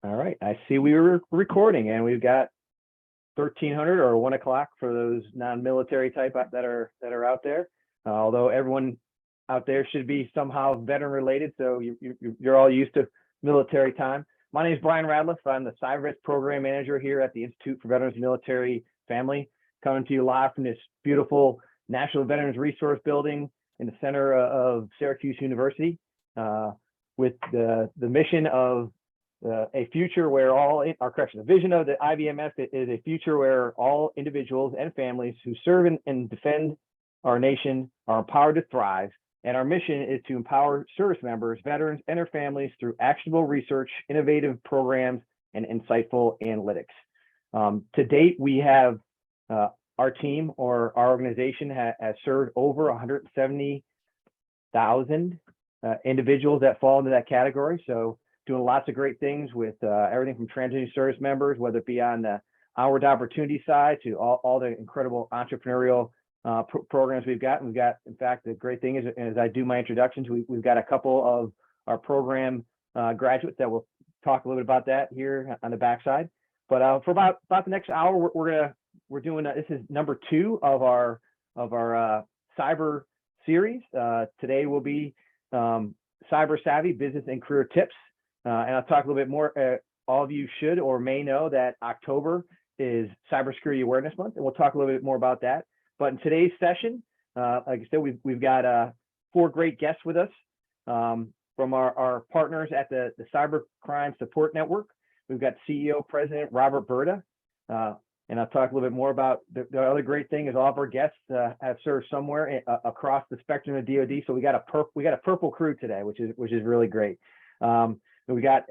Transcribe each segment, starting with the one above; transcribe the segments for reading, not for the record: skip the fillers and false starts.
All right, I see we were recording, and we've got 1300 or 1 o'clock for those non-military type that are out there. Although everyone out there should be somehow veteran related, so you're all used to military time. My name is Brian Radliff. I'm the CyberVets Program Manager here at the Institute for Veterans Military Family, coming to you live from this beautiful National Veterans Resource Building in the center of Syracuse University, with the mission of a future where the vision of the IVMF is a future where all individuals and families who serve and defend our nation are empowered to thrive. And our mission is to empower service members, veterans, and their families through actionable research, innovative programs, and insightful analytics. To date, we have our team or our organization has served over 170,000 individuals that fall into that category. So doing lots of great things with everything from transitioning service members, whether it be on the onward opportunity side to all the incredible entrepreneurial programs we've got. We've got, in fact, the great thing is, as I do my introductions, we've got a couple of our program graduates that will talk a little bit about that here on the backside. But for about the next hour, we're doing this is number 2 of our cyber series. Today will be cyber savvy business and career tips, and I'll talk a little bit more. All of you should or may know that October is Cybersecurity Awareness Month, and we'll talk a little bit more about that. But in today's session, like I said, we've got 4 great guests with us from our partners at the Cybercrime Support Network. We've got CEO President Robert Berta, and I'll talk a little bit more about the other great thing is all of our guests have served somewhere across the spectrum of DoD. So we got a purple crew today, which is really great. We got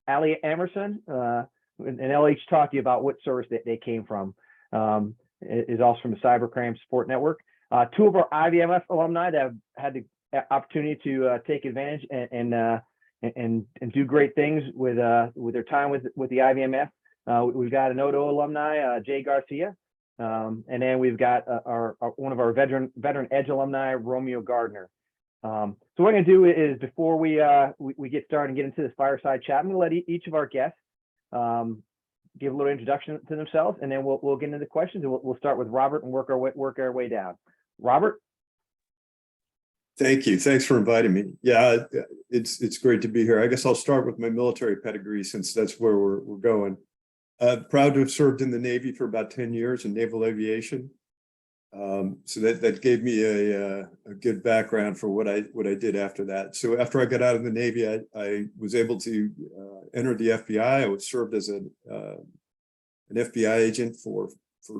Ali Armeson, and they'll each talk to you about what service they came from. Is also from the Cybercrime Support Network. 2 of our IVMF alumni that have had the opportunity to take advantage and do great things with their time with the IVMF. We've got an Odo alumni, Jay Garcia, and then we've got one of our veteran Edge alumni, Romeo Gardner. So what we're going to do is, before we get started and get into this fireside chat, I'm going to let each of our guests give a little introduction to themselves, and then we'll get into the questions, and we'll start with Robert and work our way down. Robert. Thank you. Thanks for inviting me. Yeah, it's great to be here. I guess I'll start with my military pedigree, since that's where we're going. Proud to have served in the Navy for about 10 years in naval aviation. So that gave me a good background for what I did after that. So after I got out of the Navy, I was able to enter the FBI. I served as an FBI agent for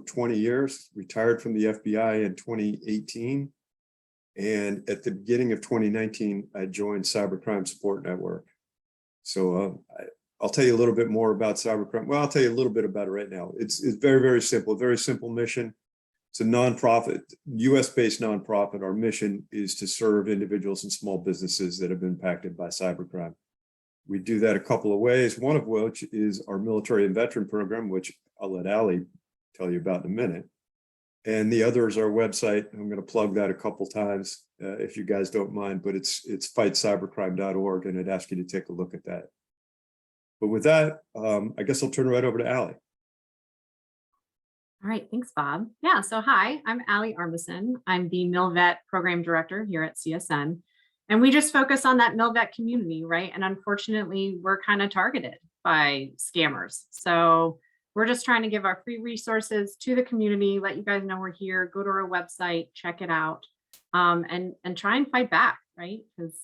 20 years, retired from the FBI in 2018. And at the beginning of 2019, I joined Cybercrime Support Network. So I'll tell you a little bit more about cybercrime. Well, I'll tell you a little bit about it right now. It's very, very simple, very simple mission. It's a nonprofit, US-based nonprofit. Our mission is to serve individuals and small businesses that have been impacted by cybercrime. We do that a couple of ways, one of which is our military and veteran program, which I'll let Ali tell you about in a minute. And the other is our website. I'm going to plug that a couple times if you guys don't mind, but it's fightcybercrime.org, and I'd ask you to take a look at that. But with that, I guess I'll turn it right over to Ali. All right, thanks, Bob. Yeah, so hi, I'm Ali Armeson. I'm the MilVet Program Director here at CSN. And we just focus on that MilVet community, right? And unfortunately, we're kind of targeted by scammers. So we're just trying to give our free resources to the community, let you guys know we're here, go to our website, check it out, and try and fight back, right? Because,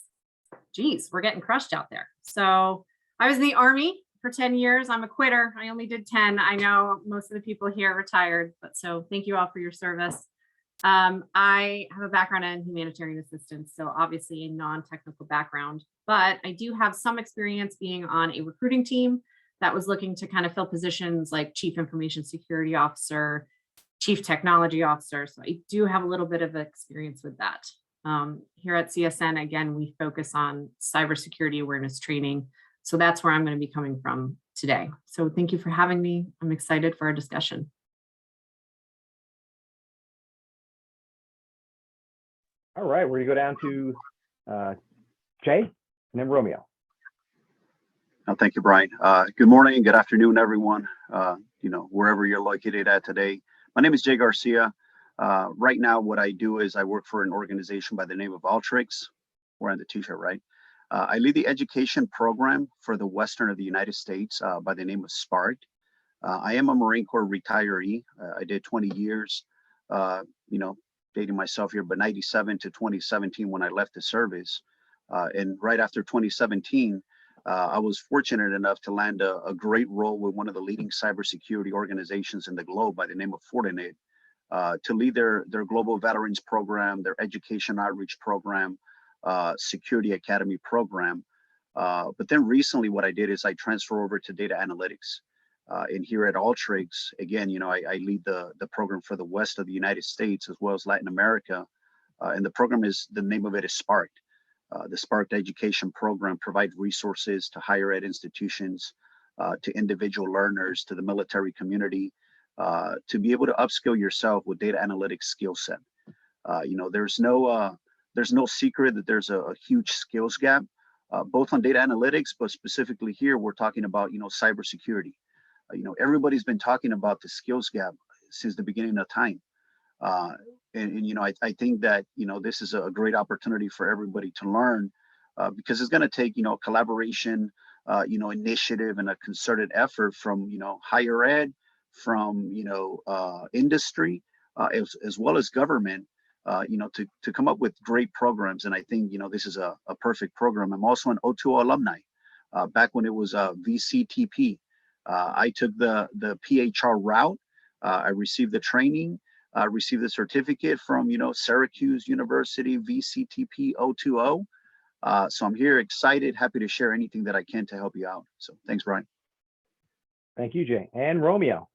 geez, we're getting crushed out there. So I was in the Army for 10 years. I'm a quitter. I only did 10. I know most of the people here are retired, but so thank you all for your service. I have a background in humanitarian assistance, so obviously a non-technical background, but I do have some experience being on a recruiting team that was looking to kind of fill positions like Chief Information Security Officer, Chief Technology Officer. So I do have a little bit of experience with that. Here at CSN, again, we focus on cybersecurity awareness training. So that's where I'm going to be coming from today. So thank you for having me. I'm excited for our discussion. All right, we're going to go down to Jay and then Romeo. Thank you, Brian. Good morning and good afternoon, everyone. Wherever you're located at today. My name is Jay Garcia. Right now, what I do is I work for an organization by the name of Altrix. Wearing the t-shirt, right? I lead the education program for the Western of the United States by the name of Spark. I am a Marine Corps retiree. I did 20 years, dating myself here, but 97 to 2017 when I left the service. And right after 2017, I was fortunate enough to land a great role with one of the leading cybersecurity organizations in the globe by the name of Fortinet, to lead their global veterans program, their education outreach program, security academy program. But then recently what I did is I transfer over to data analytics. And here at Altrix, again, I lead the program for the West of the United States as well as Latin America. And the program the name of it is Sparked. The Sparked Education Program provides resources to higher ed institutions, to individual learners, to the military community, to be able to upskill yourself with data analytics skill set. There's no secret that there's a huge skills gap, both on data analytics, but specifically here, we're talking about, cybersecurity. Everybody's been talking about the skills gap since the beginning of time. I think that, this is a great opportunity for everybody to learn, because it's going to take, collaboration, initiative and a concerted effort from, higher ed, from, industry, as well as government, to come up with great programs. And I think, this is a perfect program. I'm also an O2O alumni. Back when it was VCTP, I took the PHR route. I received the training. Received the certificate from, Syracuse University, VCTP 020. So I'm here excited, happy to share anything that I can to help you out. So thanks, Brian. Thank you, Jay. And Romeo.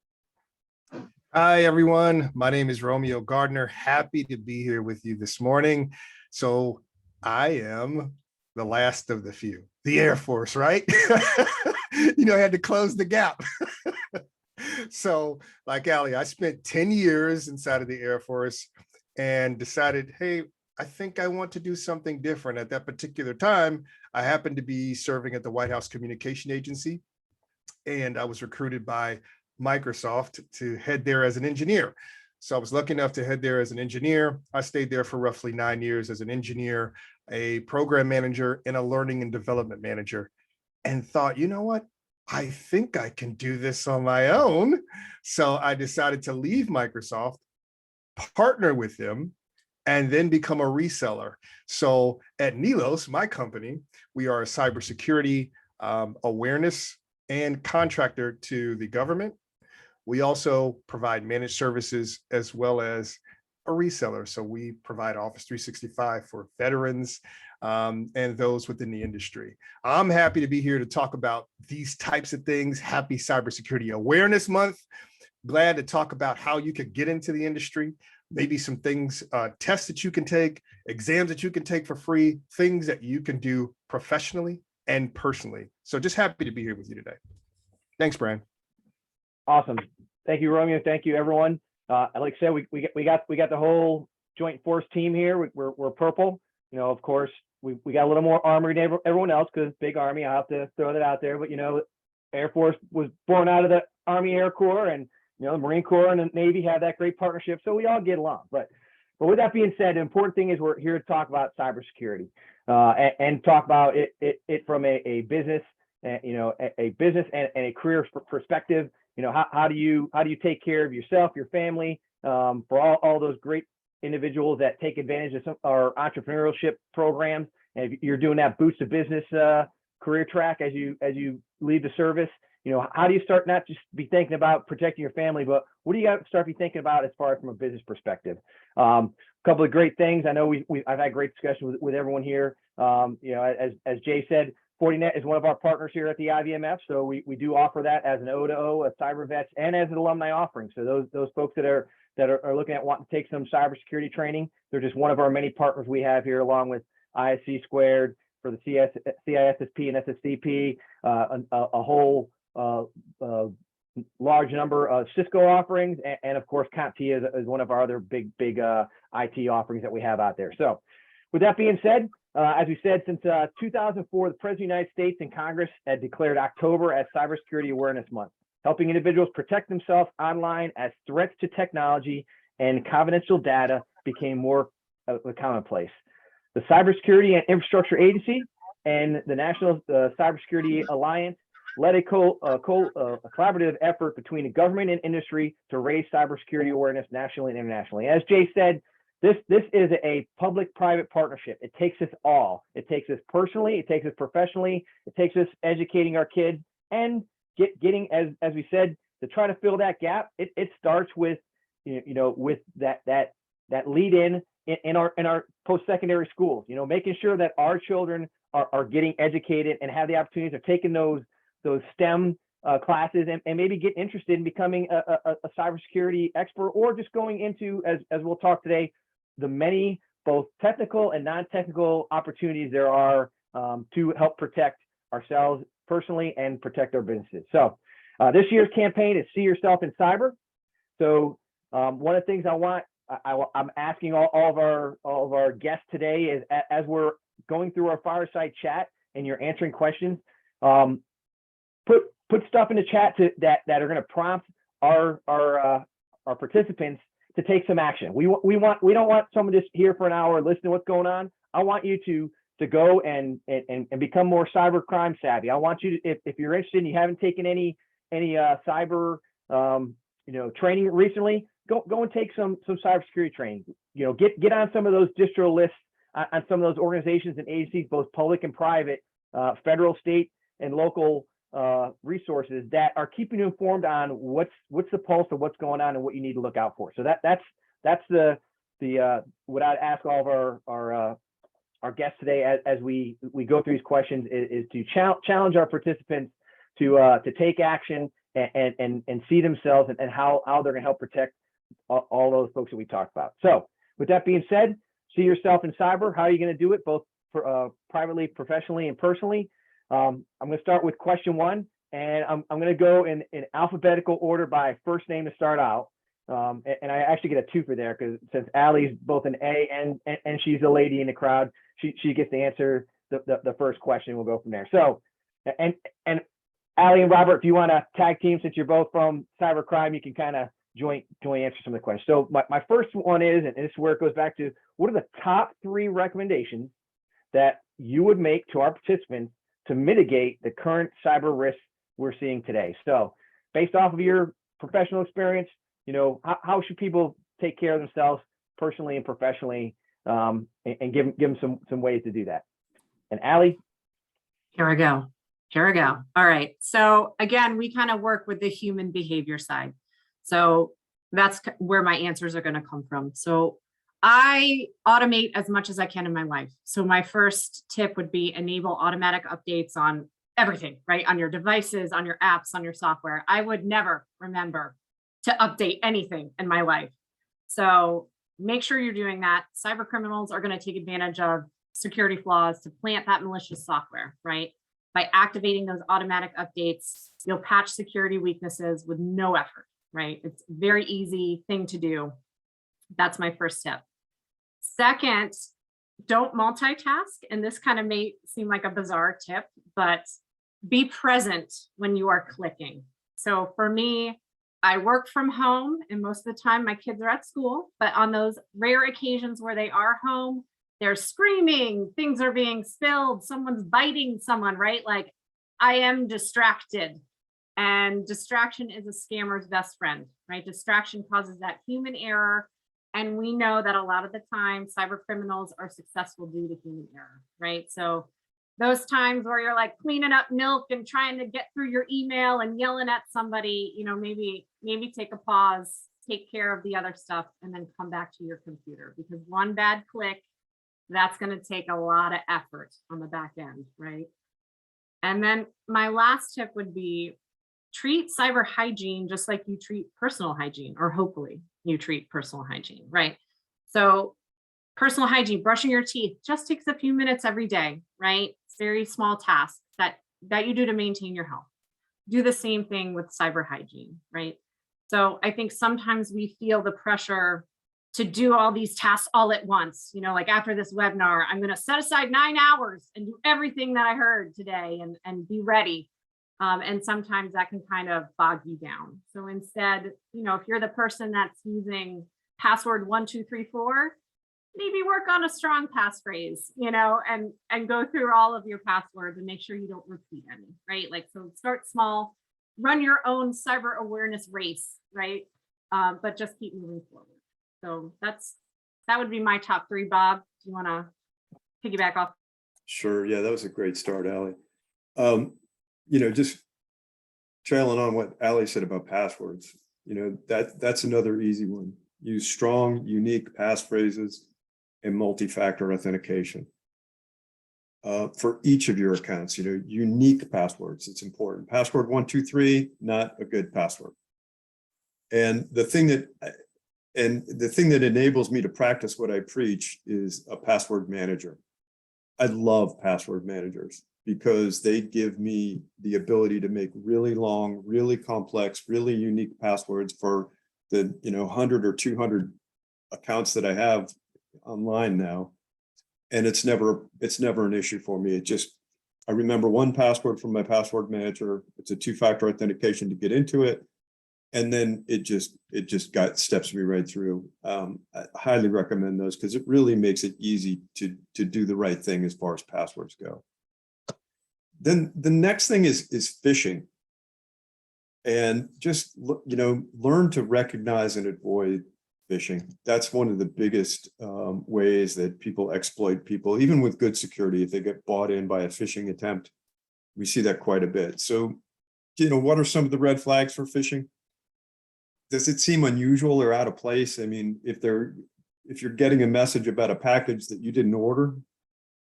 Hi, everyone. My name is Romeo Gardner. Happy to be here with you this morning. So I am the last of the few, the Air Force, right? I had to close the gap. So like Ali, I spent 10 years inside of the Air Force and decided, hey, I think I want to do something different. At that particular time, I happened to be serving at the White House Communication Agency, and I was recruited by Microsoft to head there as an engineer. So I was lucky enough to head there as an engineer. I stayed there for roughly 9 years as an engineer, a program manager, and a learning and development manager, and thought, you know what? I think I can do this on my own. So I decided to leave Microsoft, partner with them, and then become a reseller. So at Nilos, my company, we are a cybersecurity awareness and contractor to the government. We also provide managed services as well as a reseller. So we provide Office 365 for veterans and those within the industry. I'm happy to be here to talk about these types of things. Happy Cybersecurity Awareness Month. Glad to talk about how you could get into the industry, maybe some things, tests that you can take, exams that you can take for free, things that you can do professionally and personally. So just happy to be here with you today. Thanks, Brian. Awesome. Thank you, Romeo. Thank you, everyone. Like I said, we got the whole Joint Force team here. We're purple. Of course, we got a little more armor than everyone else because big Army. I have to throw that out there. But Air Force was born out of the Army Air Corps, and the Marine Corps and the Navy have that great partnership, so we all get along. But with that being said, the important thing is we're here to talk about cybersecurity and talk about it from a business, a business and a career perspective. How do you take care of yourself, your family, for all those great individuals that take advantage of our entrepreneurship programs. And if you're doing that boost to business career track as you leave the service, how do you start not just be thinking about protecting your family, but what do you got to start be thinking about as far as from a business perspective? A couple of great things. I know I've had great discussion with everyone here. As Jay said, Fortinet is one of our partners here at the IVMF, so we do offer that as an O2O, a cyber vets, and as an alumni offering. So those folks that are looking at wanting to take some cybersecurity training, they're just one of our many partners we have here, along with ISC Squared for the CISSP and SSCP, a whole large number of Cisco offerings, and of course CompTIA is one of our other big IT offerings that we have out there. So with that being said, As we said, since 2004, the President of the United States and Congress had declared October as Cybersecurity Awareness Month, helping individuals protect themselves online as threats to technology and confidential data became more commonplace. The Cybersecurity and Infrastructure Agency and the National Cybersecurity Alliance led a collaborative effort between the government and industry to raise cybersecurity awareness nationally and internationally. As Jay said, this is a public-private partnership. It takes us all. It takes us personally. It takes us professionally. It takes us educating our kids and getting, as we said, to try to fill that gap. It starts with with that lead in our post-secondary schools. Making sure that our children are getting educated and have the opportunities of taking those STEM classes and maybe get interested in becoming a cybersecurity expert, or just going into, as we'll talk today, the many both technical and non-technical opportunities there are to help protect ourselves personally and protect our businesses. So this year's campaign is See Yourself in Cyber. So one of the things I'm asking all of our guests today is, as we're going through our fireside chat and you're answering questions, put stuff in the chat that are going to prompt our participants to take some action. We don't want someone just here for an hour listening to what's going on. I want you to go and become more cybercrime savvy. I want you to, if you're interested and you haven't taken any cyber training recently, go and take some cybersecurity training. Get on some of those distro lists on some of those organizations and agencies, both public and private, federal, state, and local resources that are keeping you informed on what's the pulse of what's going on and what you need to look out for. So that's the what I'd ask all of our guests today as we go through these questions is to challenge our participants to take action and see themselves and how they're going to help protect all those folks that we talked about. So with that being said, see yourself in cyber. How are you going to do it, both privately, professionally, and personally? I'm going to start with question one, and I'm going to go in alphabetical order by first name to start out. And I actually get a two for there, because since Allie's both an A and she's a lady in the crowd, she gets to answer the first question. We'll go from there. So, and Allie and Robert, if you want to tag team, since you're both from cybercrime, you can kind of joint answer some of the questions. So my first one is, and this is where it goes back to, what are the top 3 recommendations that you would make to our participants to mitigate the current cyber risks we're seeing today? So based off of your professional experience, how should people take care of themselves personally and professionally, and give them some ways to do that? And Allie? Here we go. All right. So again, we kind of work with the human behavior side. So that's where my answers are going to come from. So I automate as much as I can in my life. So my first tip would be enable automatic updates on everything, right? On your devices, on your apps, on your software. I would never remember to update anything in my life. So make sure you're doing that. Cyber criminals are going to take advantage of security flaws to plant that malicious software, right? By activating those automatic updates, you'll patch security weaknesses with no effort, right? It's a very easy thing to do. That's my first tip. Second, don't multitask. And this kind of may seem like a bizarre tip, but be present when you are clicking. So for me, I work from home, and most of the time my kids are at school, but on those rare occasions where they are home, they're screaming, things are being spilled, someone's biting someone, right? Like, I am distracted, and distraction is a scammer's best friend, right? Distraction causes that human error. And we know that a lot of the time cyber criminals are successful due to human error, right? So those times where you're like cleaning up milk and trying to get through your email and yelling at somebody, maybe take a pause, take care of the other stuff, and then come back to your computer, because one bad click, that's going to take a lot of effort on the back end, right? And then my last tip would be treat cyber hygiene just like you treat personal hygiene, or hopefully you treat personal hygiene, right? So personal hygiene, brushing your teeth, just takes a few minutes every day, right? It's very small tasks that you do to maintain your health. Do the same thing with cyber hygiene, right? So I think sometimes we feel the pressure to do all these tasks all at once. You know, like after this webinar, I'm going to set aside 9 hours and do everything that I heard today and be ready. And sometimes that can kind of bog you down. So instead, you know, if you're the person that's using password 1234, maybe work on a strong passphrase, you know, and go through all of your passwords and make sure you don't repeat any, right? Like, so start small, run your own cyber awareness race, right? But just keep moving forward. So that would be my top 3, Bob. Do you want to piggyback off? Sure. Yeah, that was a great start, Allie. You know, just trailing on what Allie said about passwords, you know, that's another easy one. Use strong, unique passphrases and multi-factor authentication. For each of your accounts, you know, unique passwords, it's important. Password 123, not a good password. And the thing that enables me to practice what I preach is a password manager. I love password managers because they give me the ability to make really long, really complex, really unique passwords for the 100 or 200 accounts that I have online now. And it's never an issue for me. I remember one password from my password manager. It's a 2-factor authentication to get into it. And then it just steps me right through. I highly recommend those because it really makes it easy to do the right thing as far as passwords go. Then the next thing is phishing. And just, learn to recognize and avoid phishing. That's one of the biggest ways that people exploit people, even with good security. If they get bought in by a phishing attempt, we see that quite a bit. So, what are some of the red flags for phishing? Does it seem unusual or out of place? I mean, if you're getting a message about a package that you didn't order,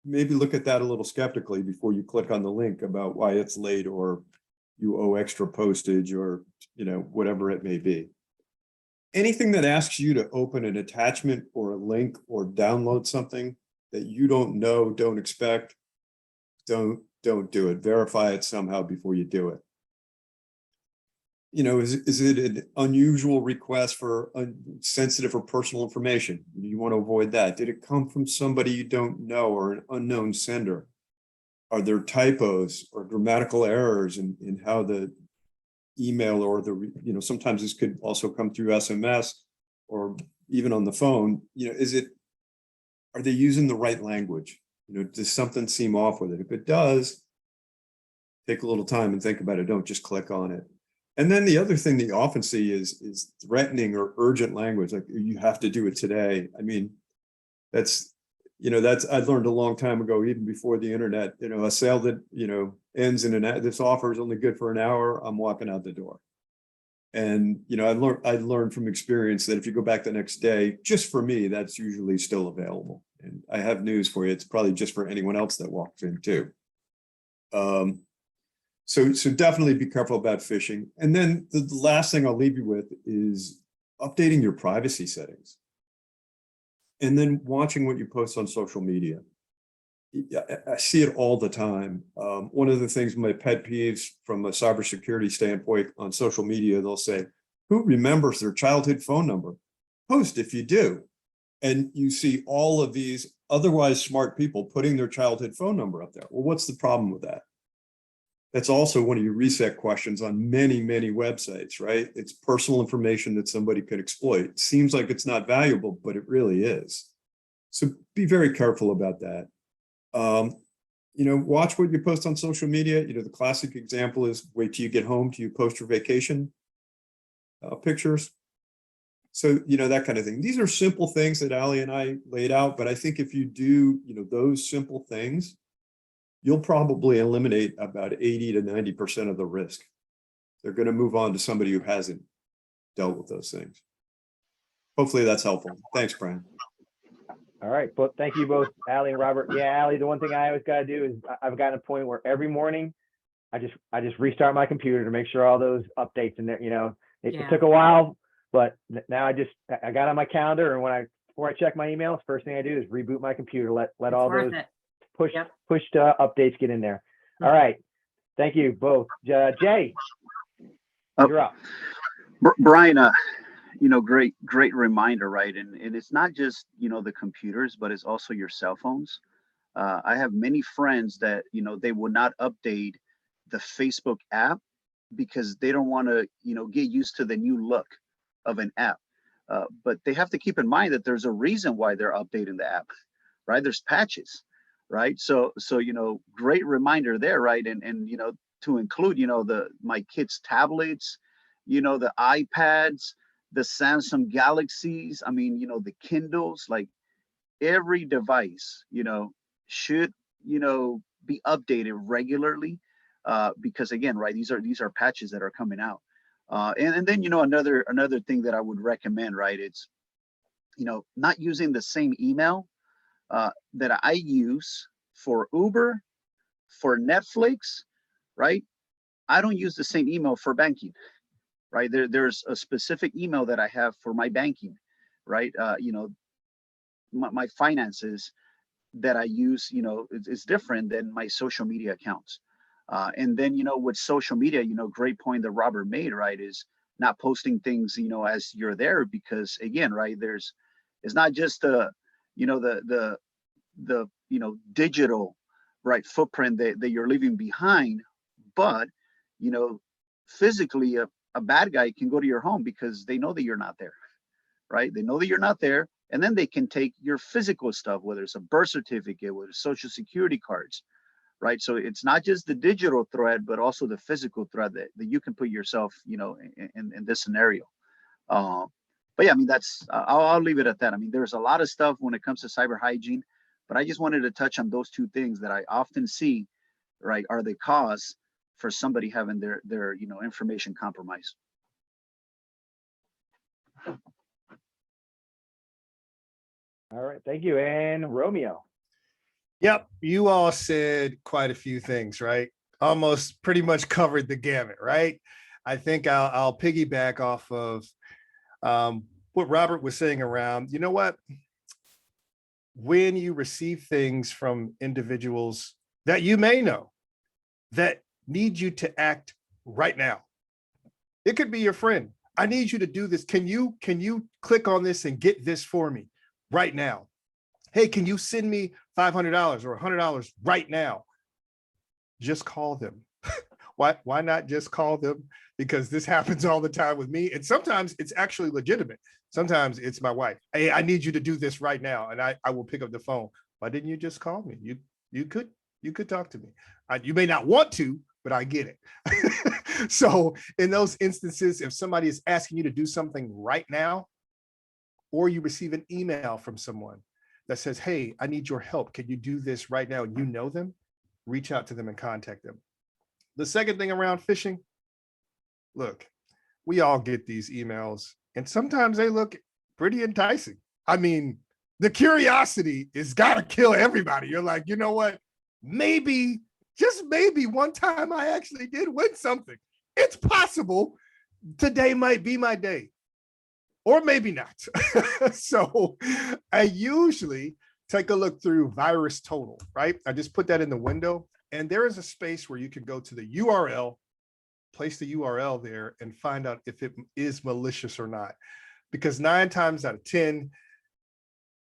maybe look at that a little skeptically before you click on the link about why it's late or you owe extra postage or, whatever it may be. Anything that asks you to open an attachment or a link or download something that you don't know, don't expect, don't do it. Verify it somehow before you do it. Is it an unusual request for sensitive or personal information? You want to avoid that. Did it come from somebody you don't know or an unknown sender? Are there typos or grammatical errors in how the email or sometimes this could also come through SMS or even on the phone? Are they using the right language? Does something seem off with it? If it does, take a little time and think about it. Don't just click on it. And then the other thing that you often see is threatening or urgent language, like you have to do it today. I mean, that's I learned a long time ago, even before the internet, a sale that, ends in this offer is only good for an hour, I'm walking out the door. And, I learned from experience that if you go back the next day, just for me, that's usually still available. And I have news for you. It's probably just for anyone else that walks in too. So definitely be careful about phishing. And then the last thing I'll leave you with is updating your privacy settings. And then watching what you post on social media. I see it all the time. One of the things, my pet peeves from a cybersecurity standpoint on social media, they'll say, who remembers their childhood phone number? Post if you do. And you see all of these otherwise smart people putting their childhood phone number up there. Well, what's the problem with that? That's also one of your reset questions on many, many websites, right? It's personal information that somebody could exploit. It seems like it's not valuable, but it really is. So be very careful about that. Watch what you post on social media. The classic example is wait till you get home till you post your vacation pictures. So, that kind of thing. These are simple things that Allie and I laid out, but I think if you do, those simple things, you'll probably eliminate about 80 to 90% of the risk. They're going to move on to somebody who hasn't dealt with those things. Hopefully that's helpful. Thanks, Brian. All right, but thank you both, Allie and Robert. Yeah, Allie, the one thing I always got to do is I've gotten a point where every morning I just restart my computer to make sure all those updates in there. It took a while, but now I got on my calendar, and before I check my emails, first thing I do is reboot my computer. Let all those pushed updates get in there. All right, thank you both. Jay, you're up. Brian, great reminder, right? And it's not just, the computers, but it's also your cell phones. I have many friends that, they will not update the Facebook app because they don't want to, get used to the new look of an app. But they have to keep in mind that there's a reason why they're updating the app, right? There's patches, right? So, great reminder there, right? And to include, my kids' tablets, the iPads, the Samsung Galaxies, I mean, the Kindles, like every device, should, be updated regularly, because again, right, these are patches that are coming out. And then, another thing that I would recommend, right, it's, not using the same email that I use for Uber, for Netflix, right? I don't use the same email for banking, right? There's a specific email that I have for my banking, right? My finances that I use, is different than my social media accounts. And then, with social media, great point that Robert made, right, is not posting things, as you're there, because again, right, it's not just the digital, right, footprint that you're leaving behind, but, physically a bad guy can go to your home because they know that you're not there, right? They know that you're not there, and then they can take your physical stuff, whether it's a birth certificate, whether it's social security cards, right? So it's not just the digital threat, but also the physical threat that you can put yourself, in this scenario. But yeah, I mean, I'll leave it at that. I mean, there's a lot of stuff when it comes to cyber hygiene, but I just wanted to touch on those two things that I often see, right, are the cause for somebody having their information compromised. All right, thank you. And Romeo. Yep, you all said quite a few things, right? Almost pretty much covered the gamut, right? I think I'll piggyback off of what Robert was saying around, you know what? When you receive things from individuals that you may know that need you to act right now. It could be your friend. I need you to do this. Can you click on this and get this for me right now? Hey, can you send me $500 or $100 right now? Just call them. Why not just call them? Because this happens all the time with me. And sometimes it's actually legitimate. Sometimes it's my wife. Hey, I need you to do this right now. And I will pick up the phone. Why didn't you just call me? You could talk to me. You may not want to, but I get it. So in those instances, if somebody is asking you to do something right now, or you receive an email from someone that says, hey, I need your help. Can you do this right now? And you know them, reach out to them and contact them. The second thing around phishing, look, we all get these emails and sometimes they look pretty enticing. I mean, the curiosity is gotta kill everybody. You're like, you know what? Maybe, just maybe one time I actually did win something. It's possible today might be my day. Or maybe not. So I usually take a look through Virus Total, right? I just put that in the window and there is a space where you can go to the URL, place the URL there and find out if it is malicious or not. Because 9 times out of 10,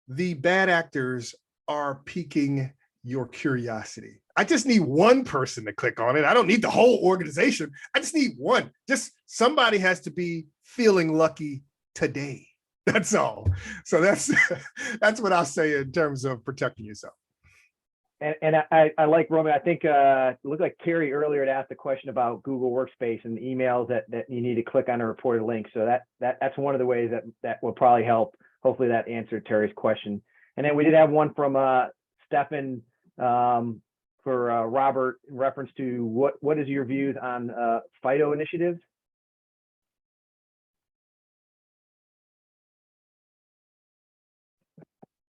the bad actors are piquing your curiosity. I just need one person to click on it. I don't need the whole organization. I just need one. Just somebody has to be feeling lucky today. That's all. So that's what I'll say in terms of protecting yourself. And I like Romeo. I think it looked like Terry earlier had asked a question about Google Workspace and the emails that you need to click on a reported link. So that's one of the ways that will probably help. Hopefully that answered Terry's question. And then we did have one from Stefan for Robert in reference to what is your views on FIDO initiatives?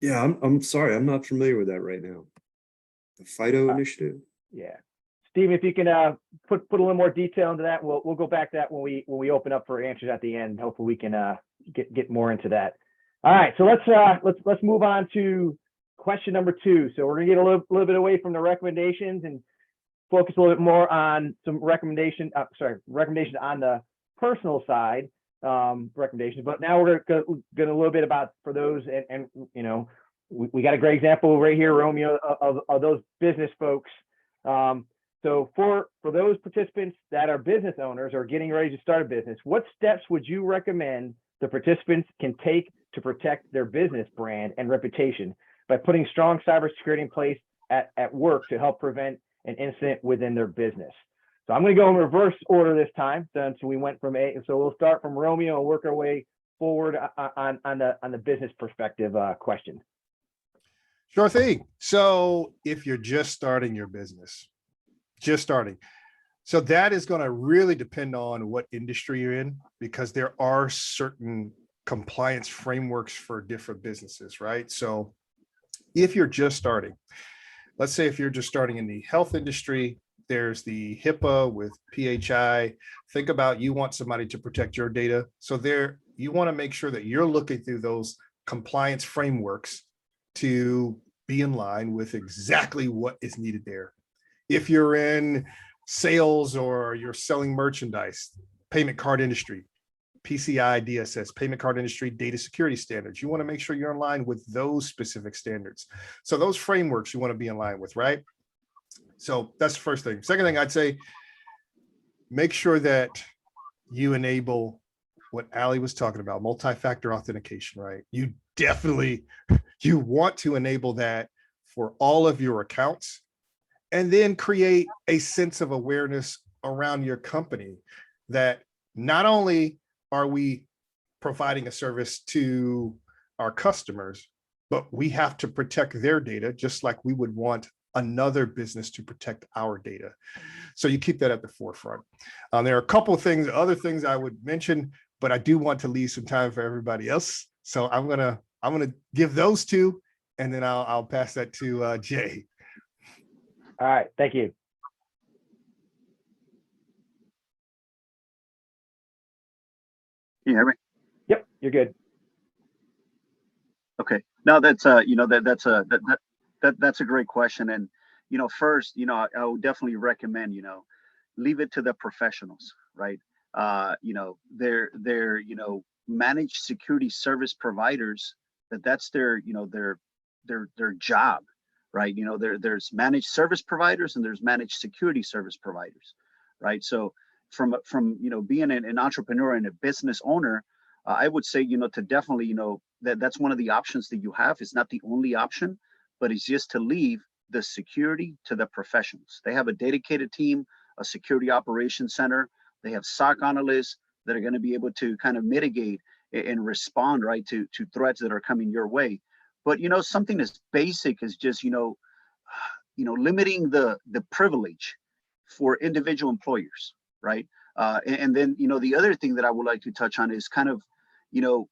Yeah, I'm sorry, I'm not familiar with that right now. The FIDO initiative. Yeah, Steve, if you can put a little more detail into that, we'll go back to that when we open up for answers at the end. Hopefully we can get more into that. All right, so let's move on to question number 2. So we're gonna get a little bit away from the recommendations and focus a little bit more on some recommendations on the personal side. recommendations. But now we're going to a little bit about for those, and you know, we got a great example right here, Romeo, of those business folks. So for those participants that are business owners or getting ready to start a business, what steps would you recommend the participants can take to protect their business brand and reputation by putting strong cybersecurity in place at work to help prevent an incident within their business? So I'm going to go in reverse order this time, since we went from A. So we'll start from Romeo and work our way forward on the business perspective question. Sure thing. So if you're just starting your business, so that is going to really depend on what industry you're in, because there are certain compliance frameworks for different businesses, right? So if you're just starting, let's say if you're just starting in the health industry, there's the HIPAA with PHI. Think about, you want somebody to protect your data. So there, you want to make sure that you're looking through those compliance frameworks to be in line with exactly what is needed there. If you're in sales or you're selling merchandise, payment card industry, PCI DSS, payment card industry data security standards, you want to make sure you're in line with those specific standards. So those frameworks you want to be in line with, right? So that's the first thing. Second thing, I'd say, make sure that you enable what Ali was talking about, multi-factor authentication, right? You definitely, you want to enable that for all of your accounts, and then create a sense of awareness around your company that not only are we providing a service to our customers, but we have to protect their data just like we would want another business to protect our data. So you keep that at the forefront. There are a couple of things, other things I would mention, but I do want to leave some time for everybody else. So I'm gonna give those two, and then I'll pass that to Jay. All right, thank you. Can you hear me? Yep, you're good. Okay. No, that's you know, that's a great question. And you know, first, you know, I would definitely recommend, you know, leave it to the professionals, right? You know, they're you know, managed security service providers, that's their, you know, their job, right? You know, there's managed service providers and there's managed security service providers, right? So from you know, being an entrepreneur and a business owner, I would say, you know, to definitely, you know, that's one of the options that you have. It's not the only option, but it's just to leave the security to the professionals. They have a dedicated team, a security operations center. They have SOC analysts that are going to be able to kind of mitigate and respond, right, to threats that are coming your way. But, you know, something as basic as just, you know, limiting the privilege for individual employers, right? And then, you know, the other thing that I would like to touch on is kind of, you know,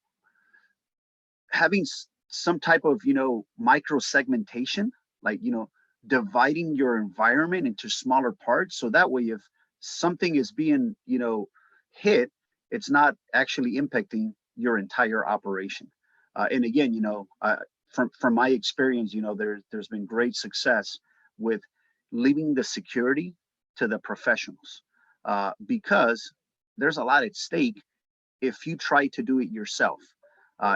having some type of, you know, micro segmentation, like, you know, dividing your environment into smaller parts. So that way, if something is being, you know, hit, it's not actually impacting your entire operation. And again, you know, from my experience, you know, there's been great success with leaving the security to the professionals, because there's a lot at stake if you try to do it yourself.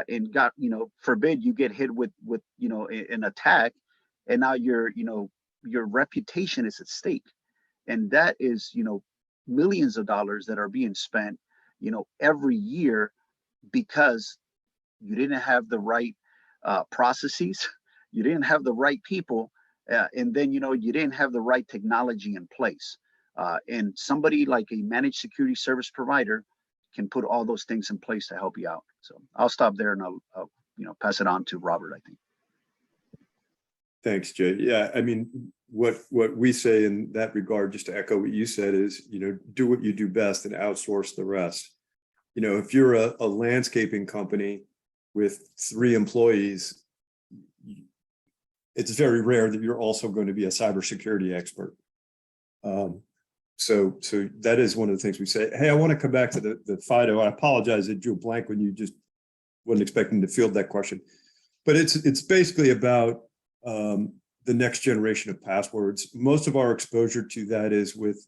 And God, you know, forbid you get hit with you know, an attack, and now your, you know, your reputation is at stake, and that is, you know, millions of dollars that are being spent, you know, every year because you didn't have the right processes, you didn't have the right people, and then, you know, you didn't have the right technology in place. And somebody like a managed security service provider can put all those things in place to help you out. So I'll stop there, and I'll you know, pass it on to Robert, I think. Thanks, Jay. Yeah, I mean, what we say in that regard, just to echo what you said, is, you know, do what you do best and outsource the rest. You know, if you're a landscaping company with 3 employees, it's very rare that you're also going to be a cybersecurity expert. So that is one of the things we say. Hey, I want to come back to the FIDO. I apologize, it drew a blank when you just wasn't expecting to field that question. But it's basically about the next generation of passwords. Most of our exposure to that is with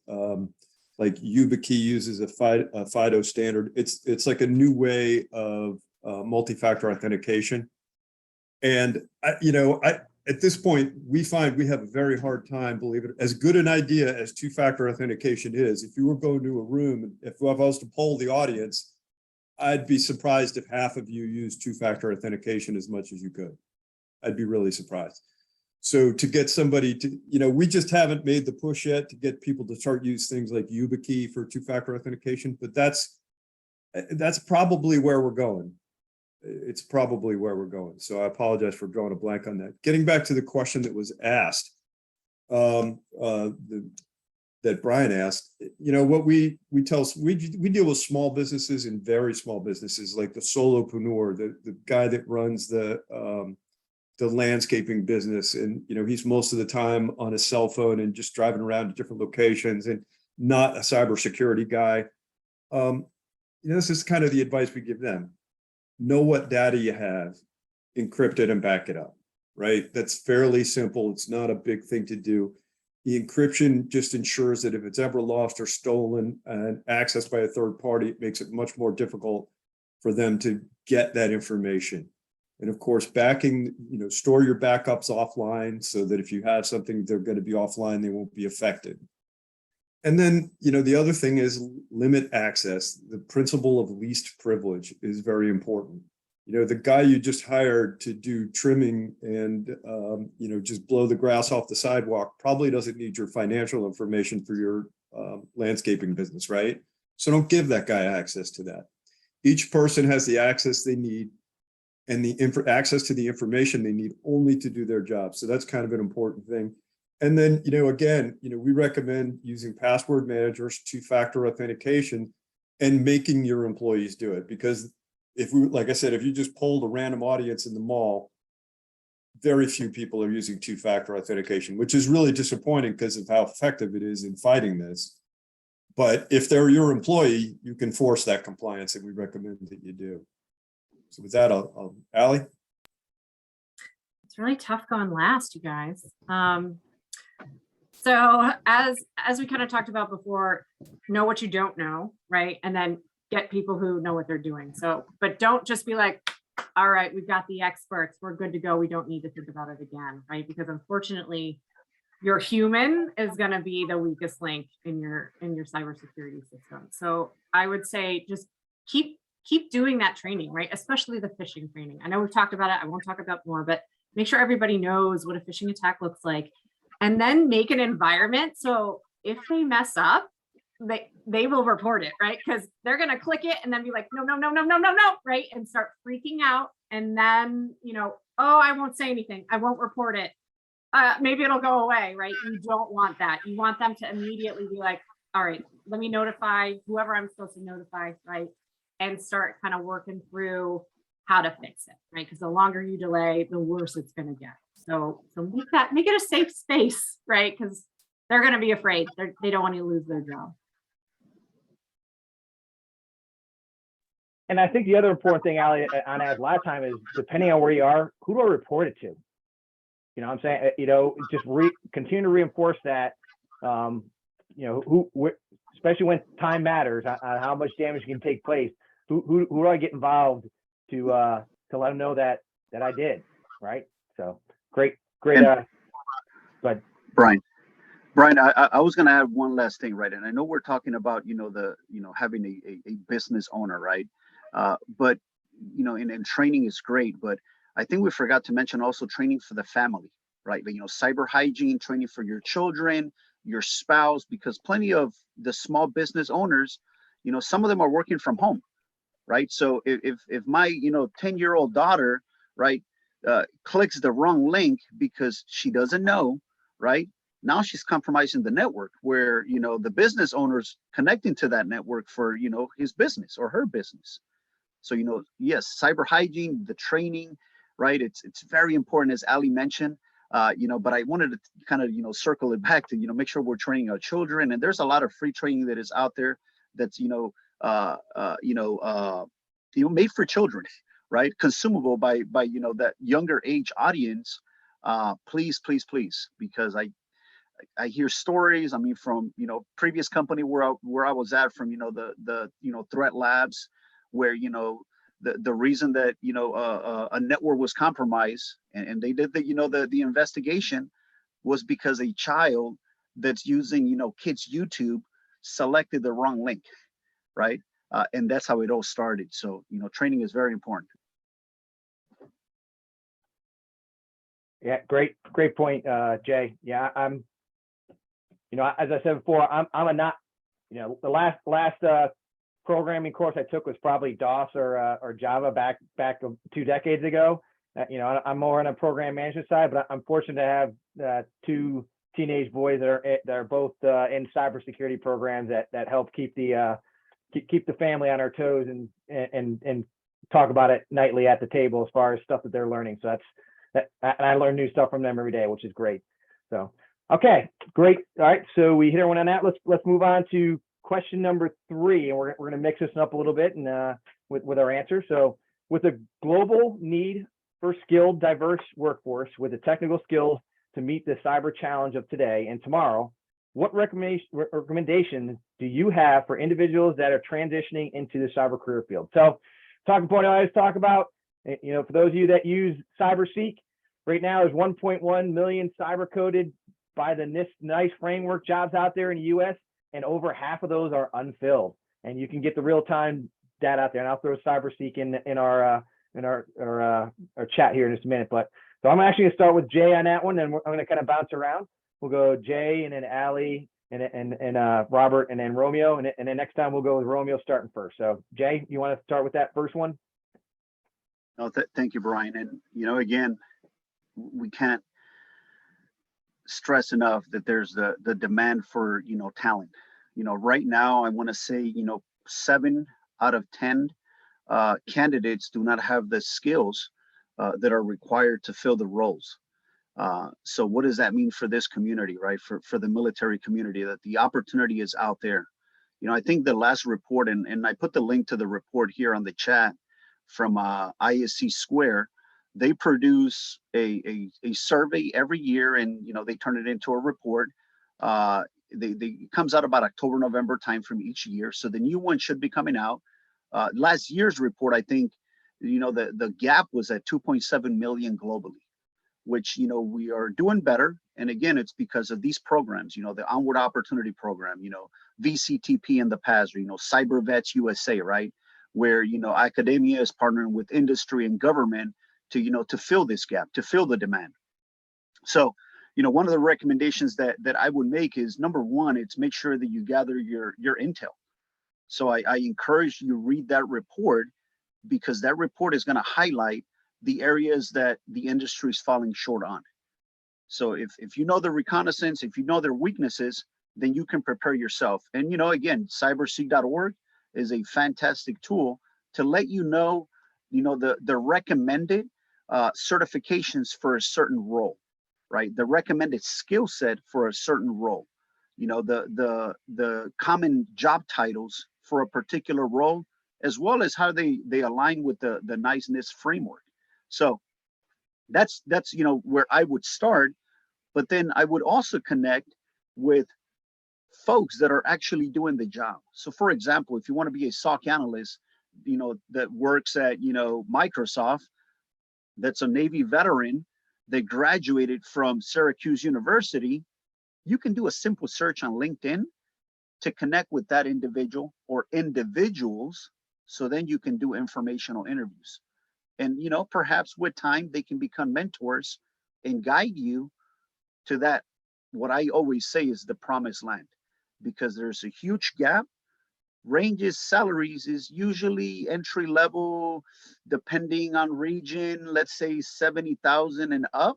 like YubiKey uses a FIDO standard. It's like a new way of multi-factor authentication. And at this point, we find we have a very hard time, believe it, as good an idea as two-factor authentication is. If you were going to a room, if I was to poll the audience, I'd be surprised if half of you use two-factor authentication as much as you could. I'd be really surprised. So to get somebody to, we just haven't made the push yet to get people to start use things like YubiKey for two-factor authentication, but that's probably where we're going. It's probably where we're going. So I apologize for drawing a blank on that. Getting back to the question that was asked, that Brian asked, what we deal with small businesses and very small businesses, like the solopreneur, the guy that runs the landscaping business, and he's most of the time on a cell phone and just driving around to different locations and not a cybersecurity guy. This is kind of the advice we give them. Know what data you have, encrypt it and back it up, right? That's fairly simple. It's not a big thing to do. The encryption just ensures that if it's ever lost or stolen and accessed by a third party, it makes it much more difficult for them to get that information. And of course, store your backups offline so that if you have something, they're going to be offline, they won't be affected. And then, the other thing is limit access. The principle of least privilege is very important. The guy you just hired to do trimming and, just blow the grass off the sidewalk probably doesn't need your financial information for your landscaping business, right? So don't give that guy access to that. Each person has the access they need and the access to the information they need only to do their job. So that's kind of an important thing. And then, again, we recommend using password managers, two-factor authentication, and making your employees do it. Because like I said, if you just polled a random audience in the mall, very few people are using two-factor authentication, which is really disappointing because of how effective it is in fighting this. But if they're your employee, you can force that compliance, and we recommend that you do. So with that, Allie? It's really tough going last, you guys. So as we kind of talked about before, know what you don't know, right? And then get people who know what they're doing. So, but don't just be like, all right, we've got the experts, we're good to go, we don't need to think about it again, right? Because unfortunately, your human is going to be the weakest link in your cybersecurity system. So I would say just keep doing that training, right? Especially the phishing training. I know we've talked about it, I won't talk about more, but make sure everybody knows what a phishing attack looks like. And then make an environment so if they mess up, they will report it, right? Because they're going to click it and then be like, no, right? And start freaking out. And then, oh, I won't say anything. I won't report it. Maybe it'll go away, right? You don't want that. You want them to immediately be like, all right, let me notify whoever I'm supposed to notify, right? And start kind of working through how to fix it, right? Because the longer you delay, the worse it's going to get. So make it a safe space, right? Because they're going to be afraid. They don't want to lose their job. And I think the other important thing, Ali, on asked last time is depending on where you are, who do I report it to? What I'm saying, just continue to reinforce that, especially when time matters, on how much damage can take place. Who do I get involved to let them know that I did, right? So great. But Brian, I was going to add one last thing, right? And I know we're talking about, having a business owner, right? But, and training is great, but I think we forgot to mention also training for the family, right? Cyber hygiene training for your children, your spouse, because plenty of the small business owners, some of them are working from home, right? So if my, 10-year-old daughter, right, clicks the wrong link because she doesn't know, right? Now she's compromising the network where, the business owner's connecting to that network for, his business or her business. So, yes, cyber hygiene, the training, right? It's very important, as Ali mentioned, but I wanted to kind of, circle it back to, make sure we're training our children. And there's a lot of free training that is out there that's, made for children, right? Consumable by, that younger age audience. Please, because I hear stories. I mean, from, previous company where I was at, from, the threat labs, where, the reason that, a network was compromised, and they did the investigation, was because a child that's using, kids YouTube selected the wrong link, right? And that's how it all started. So, training is very important. Yeah, great point, Jay. Yeah, I'm, as I said before, I'm a not, the last programming course I took was probably DOS or Java back 2 decades ago. I'm more on a program management side, but I'm fortunate to have 2 teenage boys that are both in cybersecurity programs that help keep the family on our toes and talk about it nightly at the table as far as stuff that they're learning. So and I learn new stuff from them every day, which is great. So, okay, great. All right, so we hit everyone on that. Let's move on to question number 3, and we're going to mix this up a little bit and with our answer. So, with a global need for skilled, diverse workforce with the technical skills to meet the cyber challenge of today and tomorrow, what recommendations do you have for individuals that are transitioning into the cyber career field? So, talking point I always talk about, for those of you that use CyberSeek, right now there's 1.1 million cyber coded by the NIST framework jobs out there in the US, and over half of those are unfilled. And you can get the real-time data out there. And I'll throw CyberSeek in our chat here in just a minute. But so I'm actually gonna start with Jay on that one, and I'm gonna kind of bounce around. We'll go Jay, and then Ali, and Robert, and then Romeo, and then next time we'll go with Romeo starting first. So Jay, you want to start with that first one? No, thank you, Brian. And again, we can't stress enough that there's the demand for talent. Right now, I want to say 7 out of 10 candidates do not have the skills that are required to fill the roles. So what does that mean for this community, right? For the military community, that the opportunity is out there. I think the last report, and I put the link to the report here on the chat from ISC Square. They produce a survey every year, and they turn it into a report. It comes out about October, November time from each year. So the new one should be coming out. Last year's report, I think, the gap was at 2.7 million globally, which, we are doing better. And again, it's because of these programs, the Onward Opportunity Program, VCTP in the past, or, Cyber Vets USA, right? Where, academia is partnering with industry and government to fill this gap, to fill the demand. So, one of the recommendations that I would make is, number one, it's make sure that you gather your intel. So I encourage you to read that report, because that report is going to highlight the areas that the industry is falling short on. So if you know the reconnaissance, if you know their weaknesses, then you can prepare yourself. And, again, cyberseek.org is a fantastic tool to let the recommended certifications for a certain role, right? The recommended skill set for a certain role, the common job titles for a particular role, as well as how they align with the niceness framework. So that's where I would start. But then I would also connect with folks that are actually doing the job. So for example, if you want to be a SOC analyst, that works at, Microsoft, that's a Navy veteran that graduated from Syracuse University, you can do a simple search on LinkedIn to connect with that individual or individuals. So then you can do informational interviews. And, perhaps with time, they can become mentors and guide you to that, what I always say is the promised land, because there's a huge gap. Ranges, salaries is usually entry level, depending on region, let's say 70,000 and up.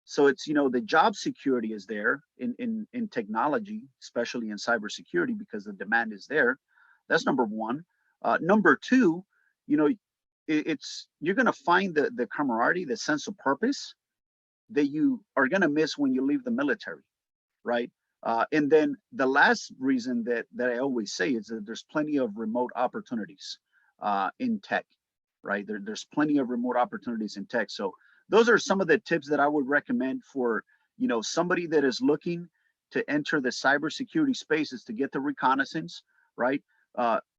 So it's, the job security is there in technology, especially in cybersecurity, because the demand is there. That's number one. Number two, you're going to find the camaraderie, the sense of purpose that you are going to miss when you leave the military, right? And then the last reason that I always say is that there's plenty of remote opportunities in tech, right? There's plenty of remote opportunities in tech. So those are some of the tips that I would recommend for, somebody that is looking to enter the cybersecurity spaces to get the reconnaissance, right?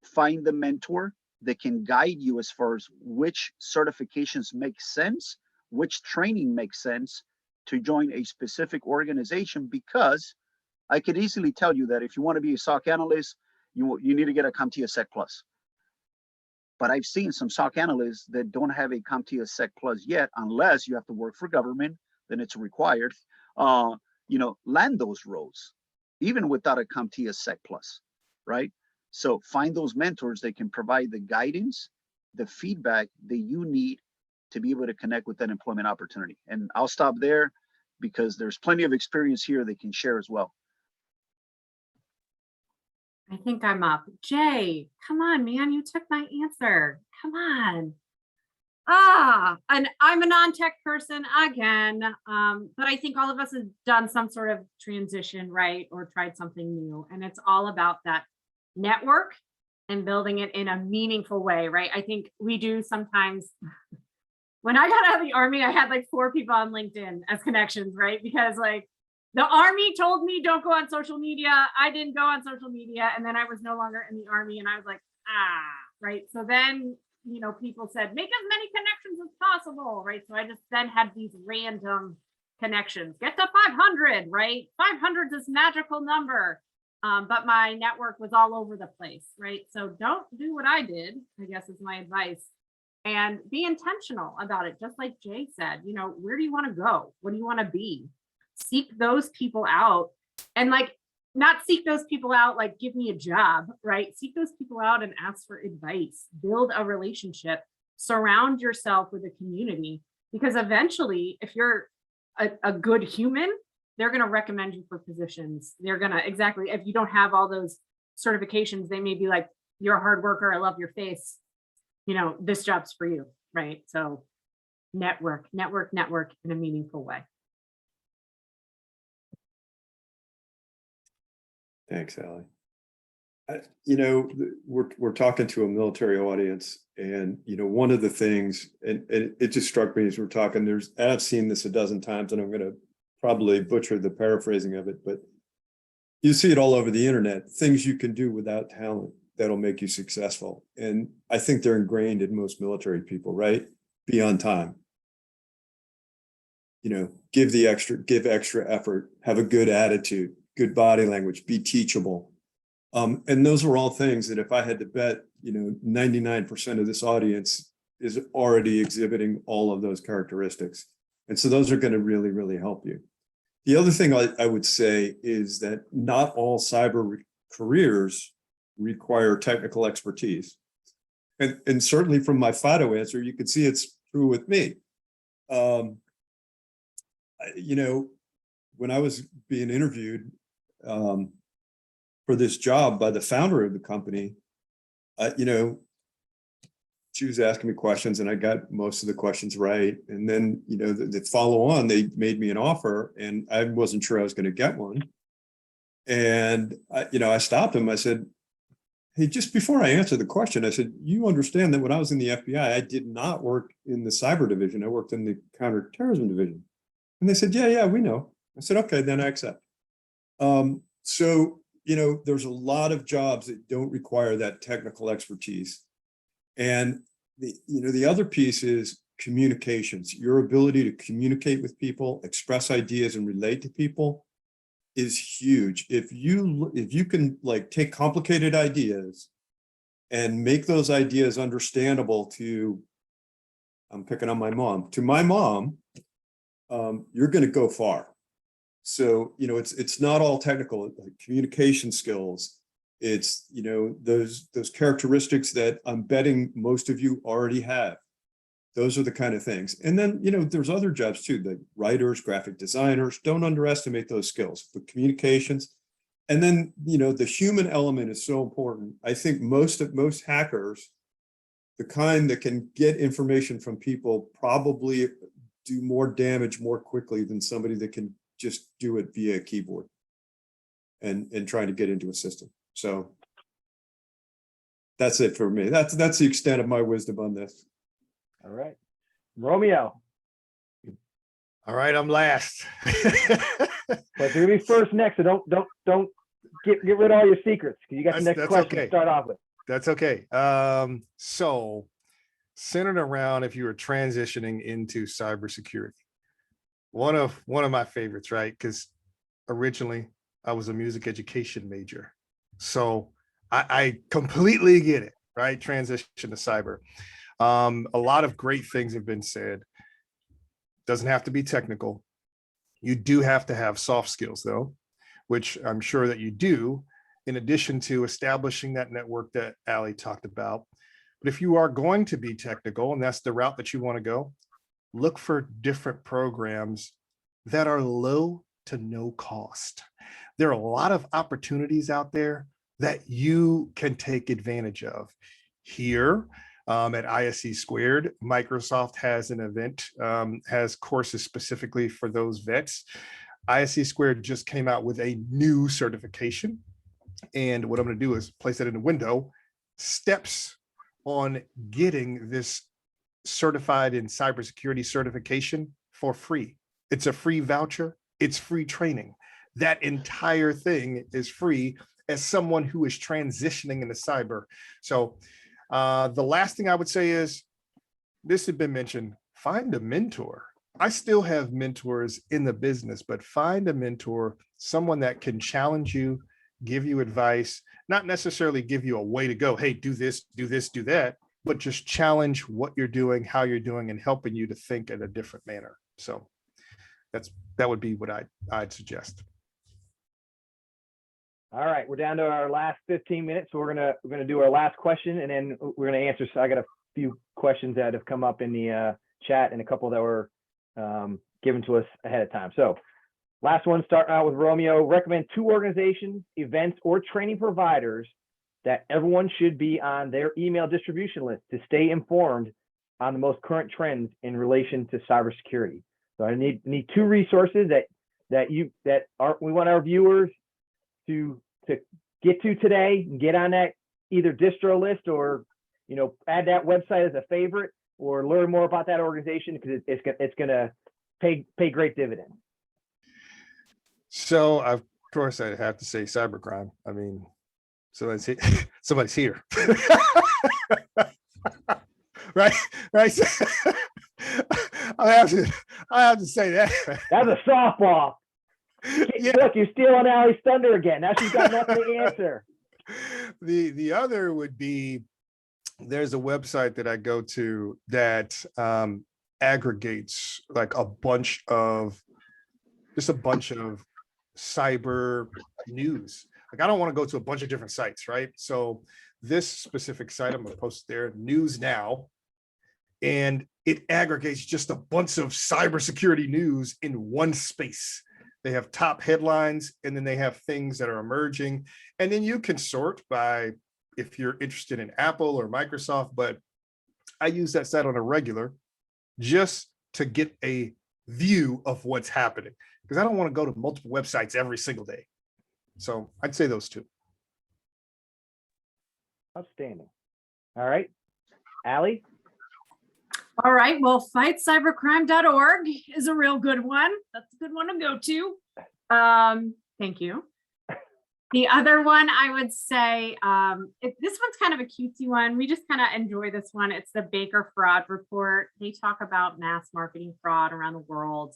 Find the mentor that can guide you as far as which certifications make sense, which training makes sense to join a specific organization, because I could easily tell you that if you want to be a SOC analyst, you need to get a CompTIA Sec Plus. But I've seen some SOC analysts that don't have a CompTIA Sec Plus yet, unless you have to work for government, then it's required, land those roles, even without a CompTIA Sec Plus, right? So find those mentors that can provide the guidance, the feedback that you need to be able to connect with that employment opportunity. And I'll stop there because there's plenty of experience here they can share as well. I think I'm up. Jay, come on, man. You took my answer. Come on. And I'm a non-tech person again, but I think all of us have done some sort of transition, right? Or tried something new. And it's all about that network and building it in a meaningful way, right? I think we do sometimes. When I got out of the Army, I had like 4 people on LinkedIn as connections, right? Because like the Army told me don't go on social media. I didn't go on social media. And then I was no longer in the Army and I was like, right? So then, people said, make as many connections as possible, right? So I just then had these random connections. Get to 500, right? 500 is this magical number. But my network was all over the place, right? So don't do what I did, I guess is my advice. And be intentional about it. Just like Jay said, where do you want to go? What do you want to be? Seek those people out, and not seek those people out like give me a job, right? Seek those people out and ask for advice, build a relationship, surround yourself with a community, because eventually if you're a good human, they're going to recommend you for positions. They're going to, exactly, if you don't have all those certifications, they may be like, you're a hard worker, I love your face, this job's for you, right? So network in a meaningful way. Thanks, Allie. We're talking to a military audience, and one of the things, and it just struck me as we're talking, and I've seen this a dozen times, and I'm going to probably butcher the paraphrasing of it, but you see it all over the internet, things you can do without talent that'll make you successful. And I think they're ingrained in most military people, right? Be on time. Give extra effort, have a good attitude, good body language, be teachable. And those are all things that if I had to bet, 99% of this audience is already exhibiting all of those characteristics. And so those are going to really, really help you. The other thing I would say is that not all cyber careers require technical expertise. And certainly from my FIDO answer, you can see it's true with me. When I was being interviewed for this job by the founder of the company, she was asking me questions and I got most of the questions right. And then, the follow on, they made me an offer and I wasn't sure I was going to get one. And, I stopped him. I said, hey, just before I answer the question, I said, you understand that when I was in the FBI, I did not work in the cyber division. I worked in the counterterrorism division. And they said, yeah, we know. I said, okay, then I accept. So, there's a lot of jobs that don't require that technical expertise. And the other piece is communications. Your ability to communicate with people, express ideas, and relate to people is huge. If you can take complicated ideas and make those ideas understandable to, I'm picking on my mom, you're going to go far. So, it's not all technical, like communication skills. It's, those characteristics that I'm betting most of you already have. Those are the kind of things. And then, there's other jobs too, like writers, graphic designers. Don't underestimate those skills, but communications. And then, the human element is so important. I think most hackers, the kind that can get information from people, probably do more damage more quickly than somebody that can just do it via a keyboard and trying to get into a system. So that's it for me. That's the extent of my wisdom on this. All right. Romeo. All right, I'm last. But you're gonna be first next, so don't get rid of all your secrets, because you got the next That's question okay. to start off with. That's okay. So centered around if you were transitioning into cybersecurity, one of my favorites, right? Because originally I was a music education major, so I completely get it, right? Transition to cyber. A lot of great things have been said. Doesn't have to be technical. You do have to have soft skills though, which I'm sure that you do, in addition to establishing that network that Ali talked about. But if you are going to be technical and that's the route that you want to go, look for different programs that are low to no cost. There are a lot of opportunities out there that you can take advantage of. Here at ISC Squared, Microsoft has an event, has courses specifically for those vets. ISC Squared just came out with a new certification. And what I'm going to do is place it in the window, steps on getting this certified in cybersecurity certification for free. It's a free voucher. It's free training. That entire thing is free as someone who is transitioning into cyber. So the last thing I would say is, this had been mentioned, find a mentor. I still have mentors in the business, but find a mentor, someone that can challenge you, give you advice, not necessarily give you a way to go. Hey, do this, do that, but just challenge what you're doing, how you're doing, and helping you to think in a different manner. So that would be what I'd suggest. All right, we're down to our last 15 minutes. So we're gonna do our last question, and then we're gonna answer. So I got a few questions that have come up in the chat, and a couple that were given to us ahead of time. So last one, starting out with Romeo. Recommend 2 organizations, events, or training providers that everyone should be on their email distribution list to stay informed on the most current trends in relation to cybersecurity. So I need 2 resources that we want our viewers to get to today and get on that either distro list, or add that website as a favorite, or learn more about that organization, because it's going to pay great dividends. So of course I have to say cybercrime. I mean, somebody's here. right. I have to say that. That's a softball. Yeah. Look, you're stealing Allie's thunder again. Now she's got nothing to answer. The other would be, there's a website that I go to that aggregates like a bunch of cyber news. Like, I don't want to go to a bunch of different sites, right? So this specific site, I'm going to post there, News Now, and it aggregates just a bunch of cybersecurity news in one space. They have top headlines, and then they have things that are emerging. And then you can sort by if you're interested in Apple or Microsoft, but I use that site on a regular just to get a view of what's happening, because I don't want to go to multiple websites every single day. So I'd say those 2. Outstanding. All right, Allie. All right, well, fightcybercrime.org is a real good one. That's a good one to go to. Thank you. The other one I would say, this one's kind of a cutesy one. We just kind of enjoy this one. It's the Baker Fraud Report. They talk about mass marketing fraud around the world,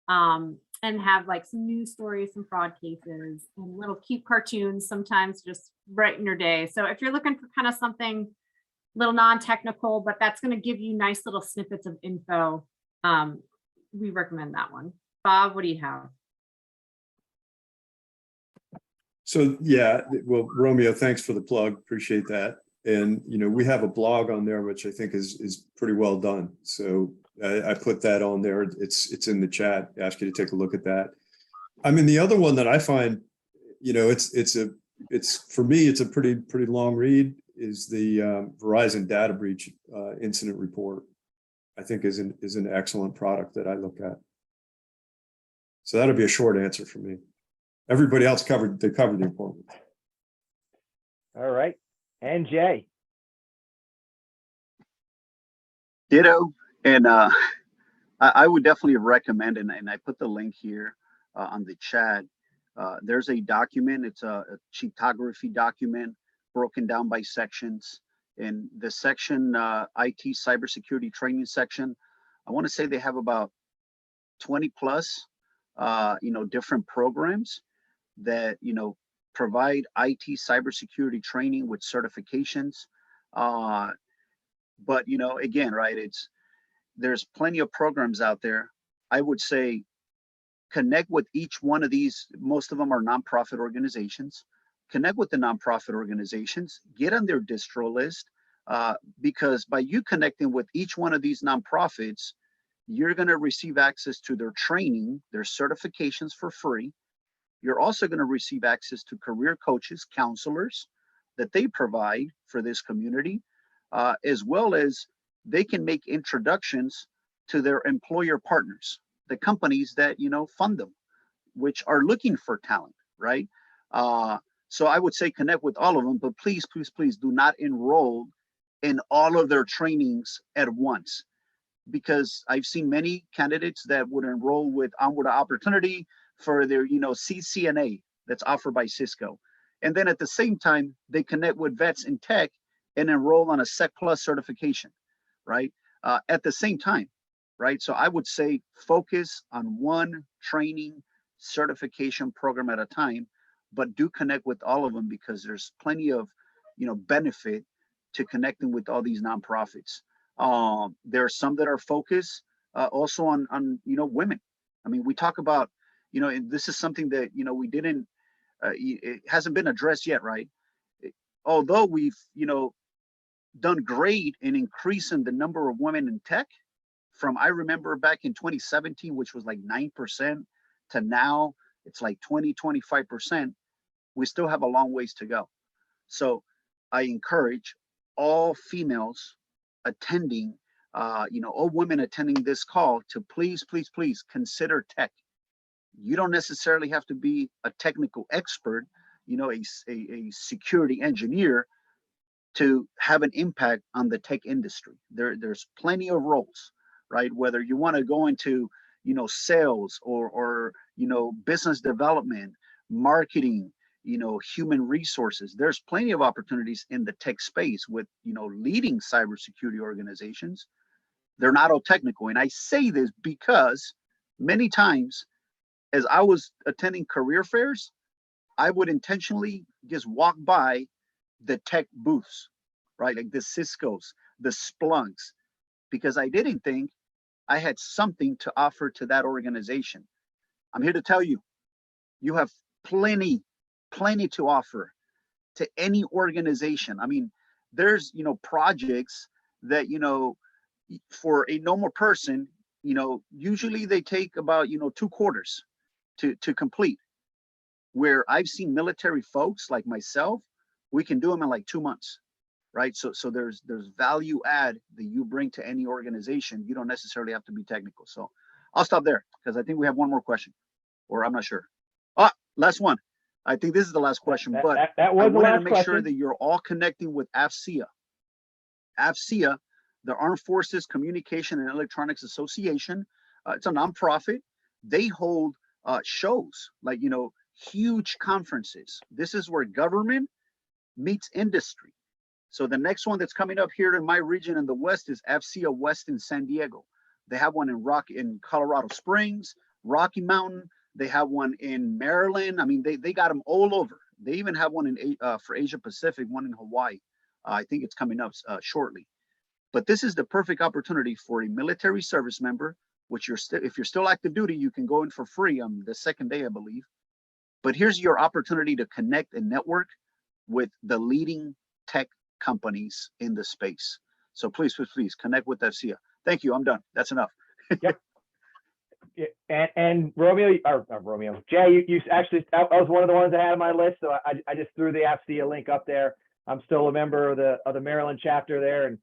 and have like some news stories, some fraud cases, and little cute cartoons sometimes just brighten your day. So if you're looking for kind of something little non-technical, but that's going to give you nice little snippets of info, we recommend that one. Bob, what do you have? So yeah, well, Romeo, thanks for the plug. Appreciate that. And we have a blog on there, which I think is pretty well done. So I put that on there. It's in the chat. Ask you to take a look at that. I mean, the other one that I find, it's for me, it's a pretty long read, is the Verizon data breach incident report. I think is an excellent product that I look at. So that'll be a short answer for me. Everybody else covered the important. All right, and Jay. Ditto. And I would definitely recommend, and I put the link here, on the chat. There's a document. It's a cheatography document broken down by sections. In the section IT cybersecurity training section, I want to say they have about 20 plus, different programs that, provide IT cybersecurity training with certifications. But, again, right, there's plenty of programs out there. I would say connect with each one of these. Most of them are nonprofit organizations. Connect with the nonprofit organizations, get on their distro list, because by you connecting with each one of these nonprofits, you're going to receive access to their training, their certifications for free. You're also going to receive access to career coaches, counselors that they provide for this community, as well as they can make introductions to their employer partners, the companies that, fund them, which are looking for talent, right? So I would say connect with all of them, but please, please, please do not enroll in all of their trainings at once, because I've seen many candidates that would enroll with Onward Opportunity for their, CCNA that's offered by Cisco. And then at the same time, they connect with Vets in Tech and enroll on a Sec Plus certification, right? At the same time, right? So I would say focus on one training certification program at a time, but do connect with all of them, because there's plenty of, benefit to connecting with all these nonprofits. There are some that are focused also on women. I mean, we talk about, and this is something that, we didn't, it hasn't been addressed yet, right? Although we've, done great in increasing the number of women in tech from, I remember back in 2017, which was like 9%, to now it's like 20-25%. We still have a long ways to go. So I encourage all females attending, all women attending this call to please, please, please consider tech. You don't necessarily have to be a technical expert, a security engineer to have an impact on the tech industry. There's plenty of roles, right? Whether you want to go into, sales or business development, marketing, human resources. There's plenty of opportunities in the tech space with, leading cybersecurity organizations. They're not all technical. And I say this because many times as I was attending career fairs, I would intentionally just walk by the tech booths, right? Like the Ciscos, the Splunks, because I didn't think I had something to offer to that organization. I'm here to tell you, you have plenty to offer to any organization. I mean, there's, projects that, for a normal person, usually they take about, 2 quarters to complete, where I've seen military folks like myself, we can do them in like 2 months, right? So there's value add that you bring to any organization. You don't necessarily have to be technical. So I'll stop there because I think we have one more question, or I'm not sure. Last one. I think this is the last question, but that was I the wanted to last make sure question. that you're all connecting with AFCEA. AFCEA, the Armed Forces Communication and Electronics Association. It's a nonprofit. They hold shows like, huge conferences. This is where government meets industry. So the next one that's coming up here in my region in the West is AFCEA West in San Diego. They have one in Colorado Springs, Rocky Mountain. They have one in Maryland. I mean, they got them all over. They even have one for Asia Pacific, one in Hawaii. I think it's coming up shortly. But this is the perfect opportunity for a military service member, which if you're still active duty, you can go in for free on the second day, I believe. But here's your opportunity to connect and network with the leading tech companies in the space. So please, please, please connect with AFCEA. Thank you. I'm done. That's enough. Yep. And Romeo, Jay, you actually, that was one of the ones I had on my list. So I just threw the AFCEA link up there. I'm still a member of the Maryland chapter there, and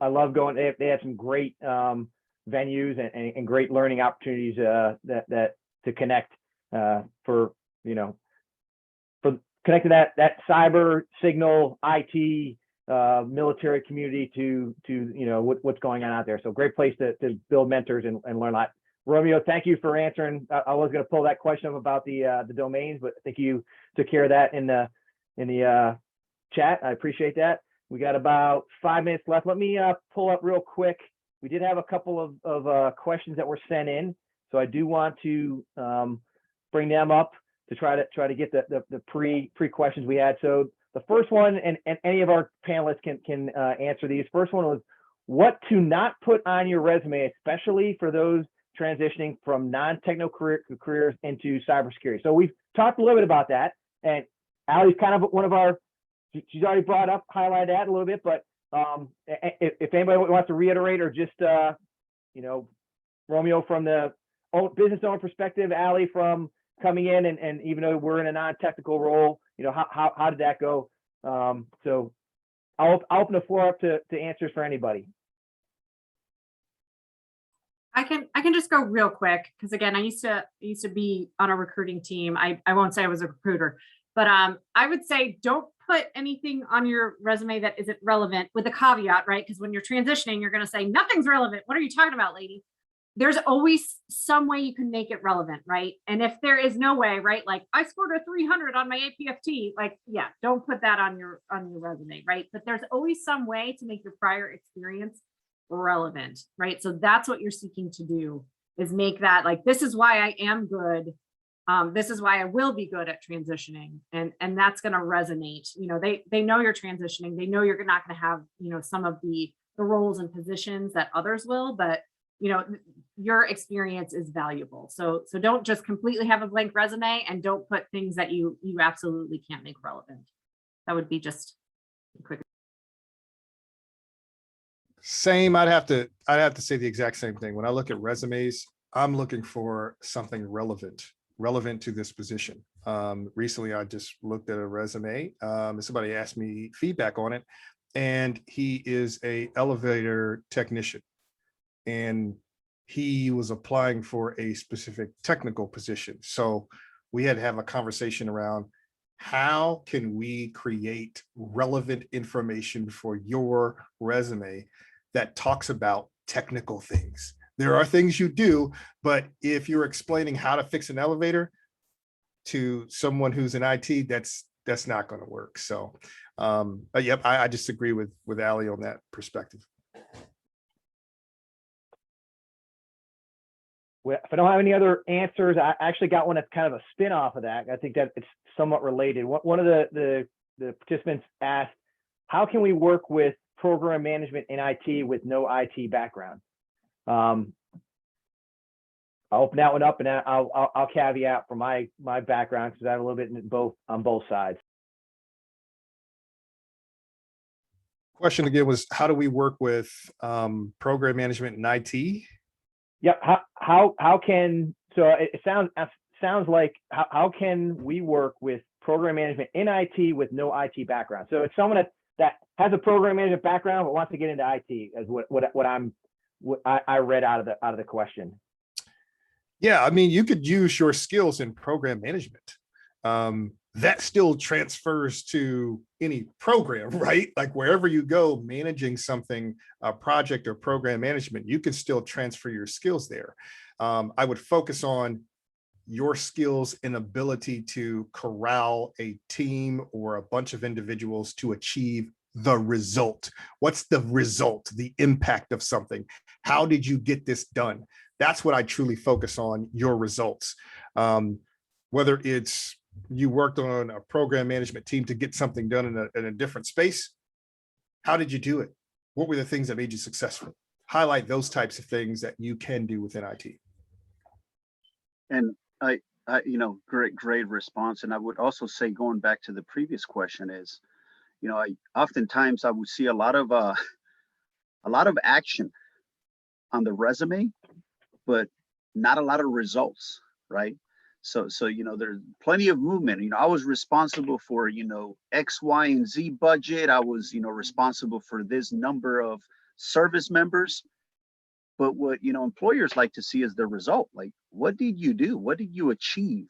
I love going. They have some great venues and great learning opportunities that to connect for connecting that cyber signal IT military community to what's going on out there. So great place to build mentors and learn a Romeo, thank you for answering. I was going to pull that question up about the domains, but I think you took care of that in the chat. I appreciate that. We got about 5 minutes left. Let me pull up real quick. We did have a couple of questions that were sent in, so I do want to bring them up to try to get the pre questions we had. So the first one, and any of our panelists can answer these. First one was what to not put on your resume, especially for those transitioning from non-technical careers into cybersecurity. So we've talked a little bit about that, and Allie's kind of one of our, she's already brought up, highlighted that a little bit, but if anybody wants to reiterate, or just, Romeo from the business owner perspective, Allie from coming in, and even though we're in a non-technical role, how did that go? So I'll open the floor up to answers for anybody. I can just go real quick, because again, I used to be on a recruiting team. I won't say I was a recruiter, but I would say don't put anything on your resume that isn't relevant, with a caveat, right? Because when you're transitioning, you're going to say nothing's relevant. What are you talking about, lady? There's always some way you can make it relevant, right? And if there is no way, right? Like I scored a 300 on my APFT, like, yeah, don't put that on your resume, right? But there's always some way to make your prior experience relevant, right? So that's what you're seeking to do, is make that like, this is why I am good. This is why I will be good at transitioning, and that's going to resonate. They know you're transitioning. They know you're not going to have, some of the roles and positions that others will, but your experience is valuable. So don't just completely have a blank resume, and don't put things that you absolutely can't make relevant. That would be just a quick. Same. I'd have to say the exact same thing. When I look at resumes, I'm looking for something relevant to this position. Recently, I just looked at a resume. Somebody asked me feedback on it, and he is a elevator technician, and he was applying for a specific technical position. So we had to have a conversation around how can we create relevant information for your resume that talks about technical things. There are things you do, but if you're explaining how to fix an elevator to someone who's in IT, that's not going to work. So, but yep, I just agree with Allie on that perspective. Well, if I don't have any other answers, I actually got one that's kind of a spin off of that. I think that it's somewhat related. One of the participants asked, how can we work with program management in IT with no IT background? I'll open that one up, and I'll caveat for my background, because I have a little bit on both sides. Question again was, how do we work with program management in IT? Yeah, how can, so it sounds like how can we work with program management in IT with no IT background? So it's someone that has a program management background but wants to get into IT, as what I read out of the question. Yeah, I mean, you could use your skills in program management. That still transfers to any program, right? Like wherever you go, managing something, a project or program management, you can still transfer your skills there. I would focus on your skills and ability to corral a team or a bunch of individuals to achieve the result. What's the result, the impact of something? How did you get this done? That's what I truly focus on, your results. Whether it's you worked on a program management team to get something done in a different space, how did you do it? What were the things that made you successful? Highlight those types of things that you can do within IT. And I great response. And I would also say, going back to the previous question, is, oftentimes I would see a lot of action on the resume, but not a lot of results, right? So there's plenty of movement. I was responsible for, X, Y, and Z budget. I was, responsible for this number of service members. But what, employers like to see is the result. Like, what did you do? What did you achieve,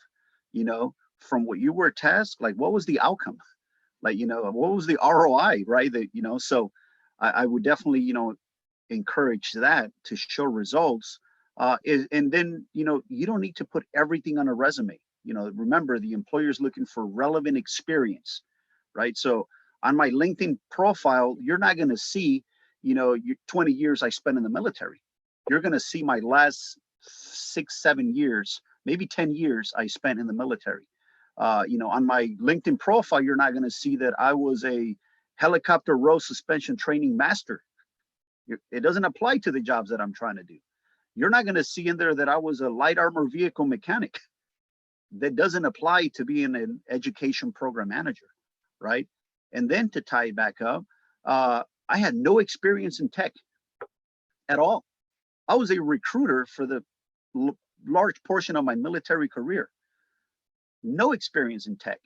from what you were tasked? Like, what was the outcome? Like, what was the ROI, right? That, so I would definitely, encourage that, to show results. And then, you don't need to put everything on a resume. Remember, the employer is looking for relevant experience, right? So on my LinkedIn profile, you're not going to see, your 20 years I spent in the military. You're going to see my last 6, 7 years, maybe 10 years I spent in the military. On my LinkedIn profile, you're not going to see that I was a helicopter row suspension training master. It doesn't apply to the jobs that I'm trying to do. You're not going to see in there that I was a light armor vehicle mechanic. That doesn't apply to being an education program manager, right? And then to tie it back up, I had no experience in tech at all. I was a recruiter for the large portion of my military career. No experience in tech.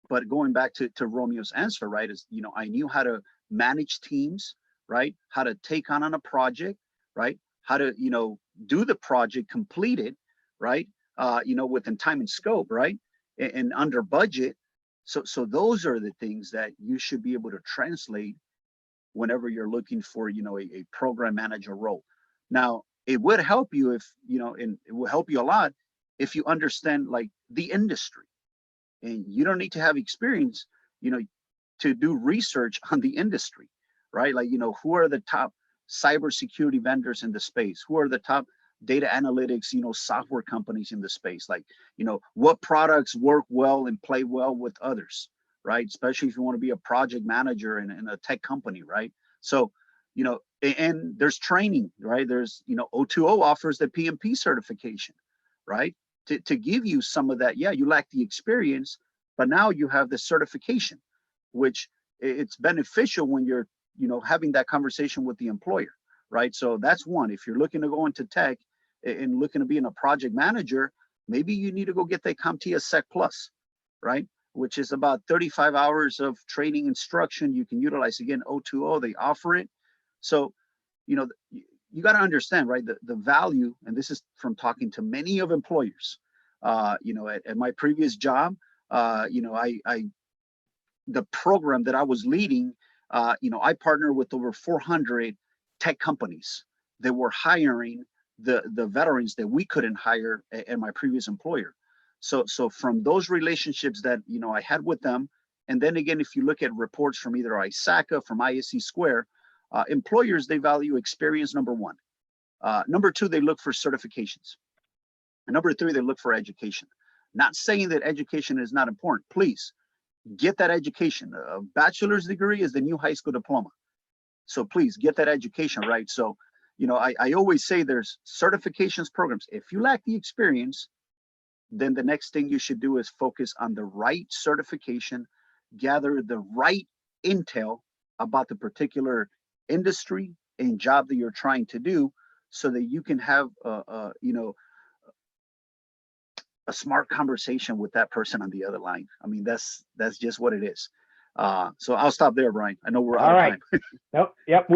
But going back to Romeo's answer, right, is, I knew how to manage teams, right? How to take on a project, right? How to, do the project, complete it, right? Within time and scope, right? And under budget. So those are the things that you should be able to translate whenever you're looking for, a program manager role. Now, it would help you if, and it will help you a lot if you understand like the industry. And you don't need to have experience, to do research on the industry, right? Like, who are the top cybersecurity vendors in the space? Who are the top data analytics, software companies in the space? Like, what products work well and play well with others, right? Especially if you want to be a project manager in a tech company, right? So, and there's training, right? There's, O2O offers the PMP certification, right? To give you some of that. Yeah, you lack the experience, but now you have the certification, which it's beneficial when you're, having that conversation with the employer, right? So that's one. If you're looking to go into tech and looking to be a project manager, maybe you need to go get the CompTIA Sec Plus, right? Which is about 35 hours of training instruction. You can utilize, again, O2O, they offer it. So, you got to understand, right, the value, and this is from talking to many of employers, at my previous job, the program that I was leading, I partnered with over 400 tech companies that were hiring the veterans that we couldn't hire at my previous employer. So from those relationships that, I had with them, and then again, if you look at reports from either ISACA, from ISC Square, employers, they value experience, number one. Number two, they look for certifications. And number three, they look for education. Not saying that education is not important. Please get that education. A bachelor's degree is the new high school diploma. So please get that education, right? So, I always say there's certifications programs. If you lack the experience, then the next thing you should do is focus on the right certification, gather the right intel about the particular industry and job that you're trying to do, so that you can have a smart conversation with that person on the other line. I mean, that's just what it is. So I'll stop there, Brian. I know we're out of time. Nope. Yep.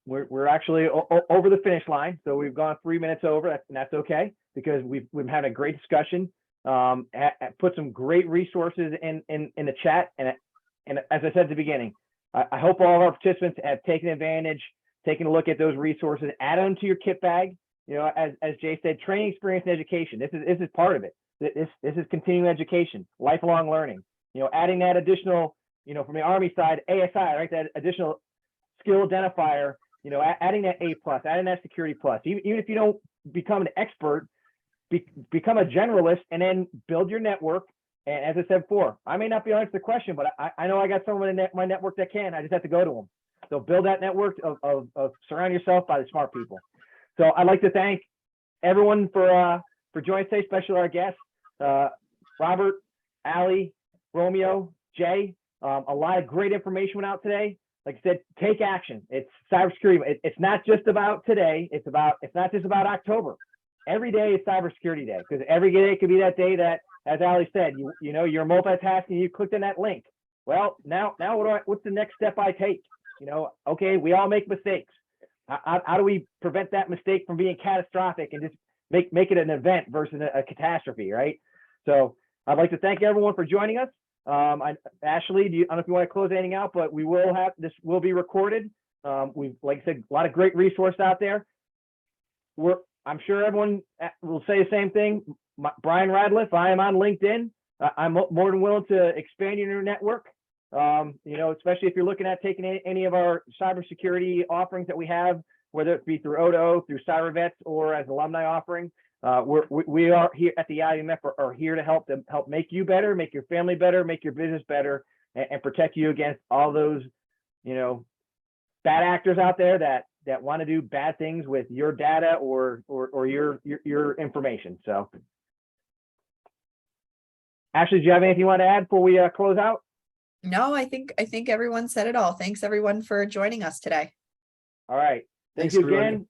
We're actually over the finish line. So we've gone 3 minutes over, and that's okay, because we've had a great discussion. Put some great resources in the chat, and as I said at the beginning, I hope all of our participants have taken advantage, taken a look at those resources, add them to your kit bag. As Jay said, training, experience, and education. This is part of it. This is continuing education, lifelong learning. Adding that additional, from the Army side, ASI, right? That additional skill identifier. Adding that A+, adding that security plus. Even if you don't become an expert, become a generalist, and then build your network. And as I said before, I may not be able to answer the question, but I know I got someone in my network that can. I just have to go to them. So build that network of surround yourself by the smart people. So I'd like to thank everyone for joining today, especially our guests, Robert, Ali, Romeo, Jay. A lot of great information went out today. Like I said, take action. It's cybersecurity. It's not just about today. It's not just about October. Every day is cybersecurity day, because every day could be that day that, as Ali said, you're multitasking, you clicked on that link. Well, now what's the next step I take? Okay, we all make mistakes. How do we prevent that mistake from being catastrophic and just make it an event versus a catastrophe, right? So I'd like to thank everyone for joining us. Ashley, I don't know if you want to close anything out, but this will be recorded. We've, like I said, a lot of great resources out there. I'm sure everyone will say the same thing. Brian Radliff, I am on LinkedIn. I'm more than willing to expand your network. Especially if you're looking at taking any of our cybersecurity offerings that we have, whether it be through O2O, through CyberVets, or as alumni offering. We are here at the IMF are here to help make you better, make your family better, make your business better, and protect you against all those, bad actors out there that want to do bad things with your data or your information. So, Ashley, do you have anything you want to add before we close out? No, I think everyone said it all. Thanks everyone for joining us today. All right. Thank Thanks, you everybody. again.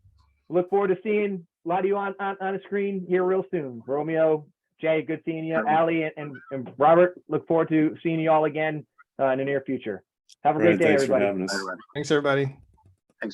Look forward to seeing a lot of you on the screen here real soon. Romeo, Jay, good seeing you. Ali and Robert, look forward to seeing you all again in the near future. Have a great Brian, day, thanks for everybody. having us. All right. Thanks, everybody.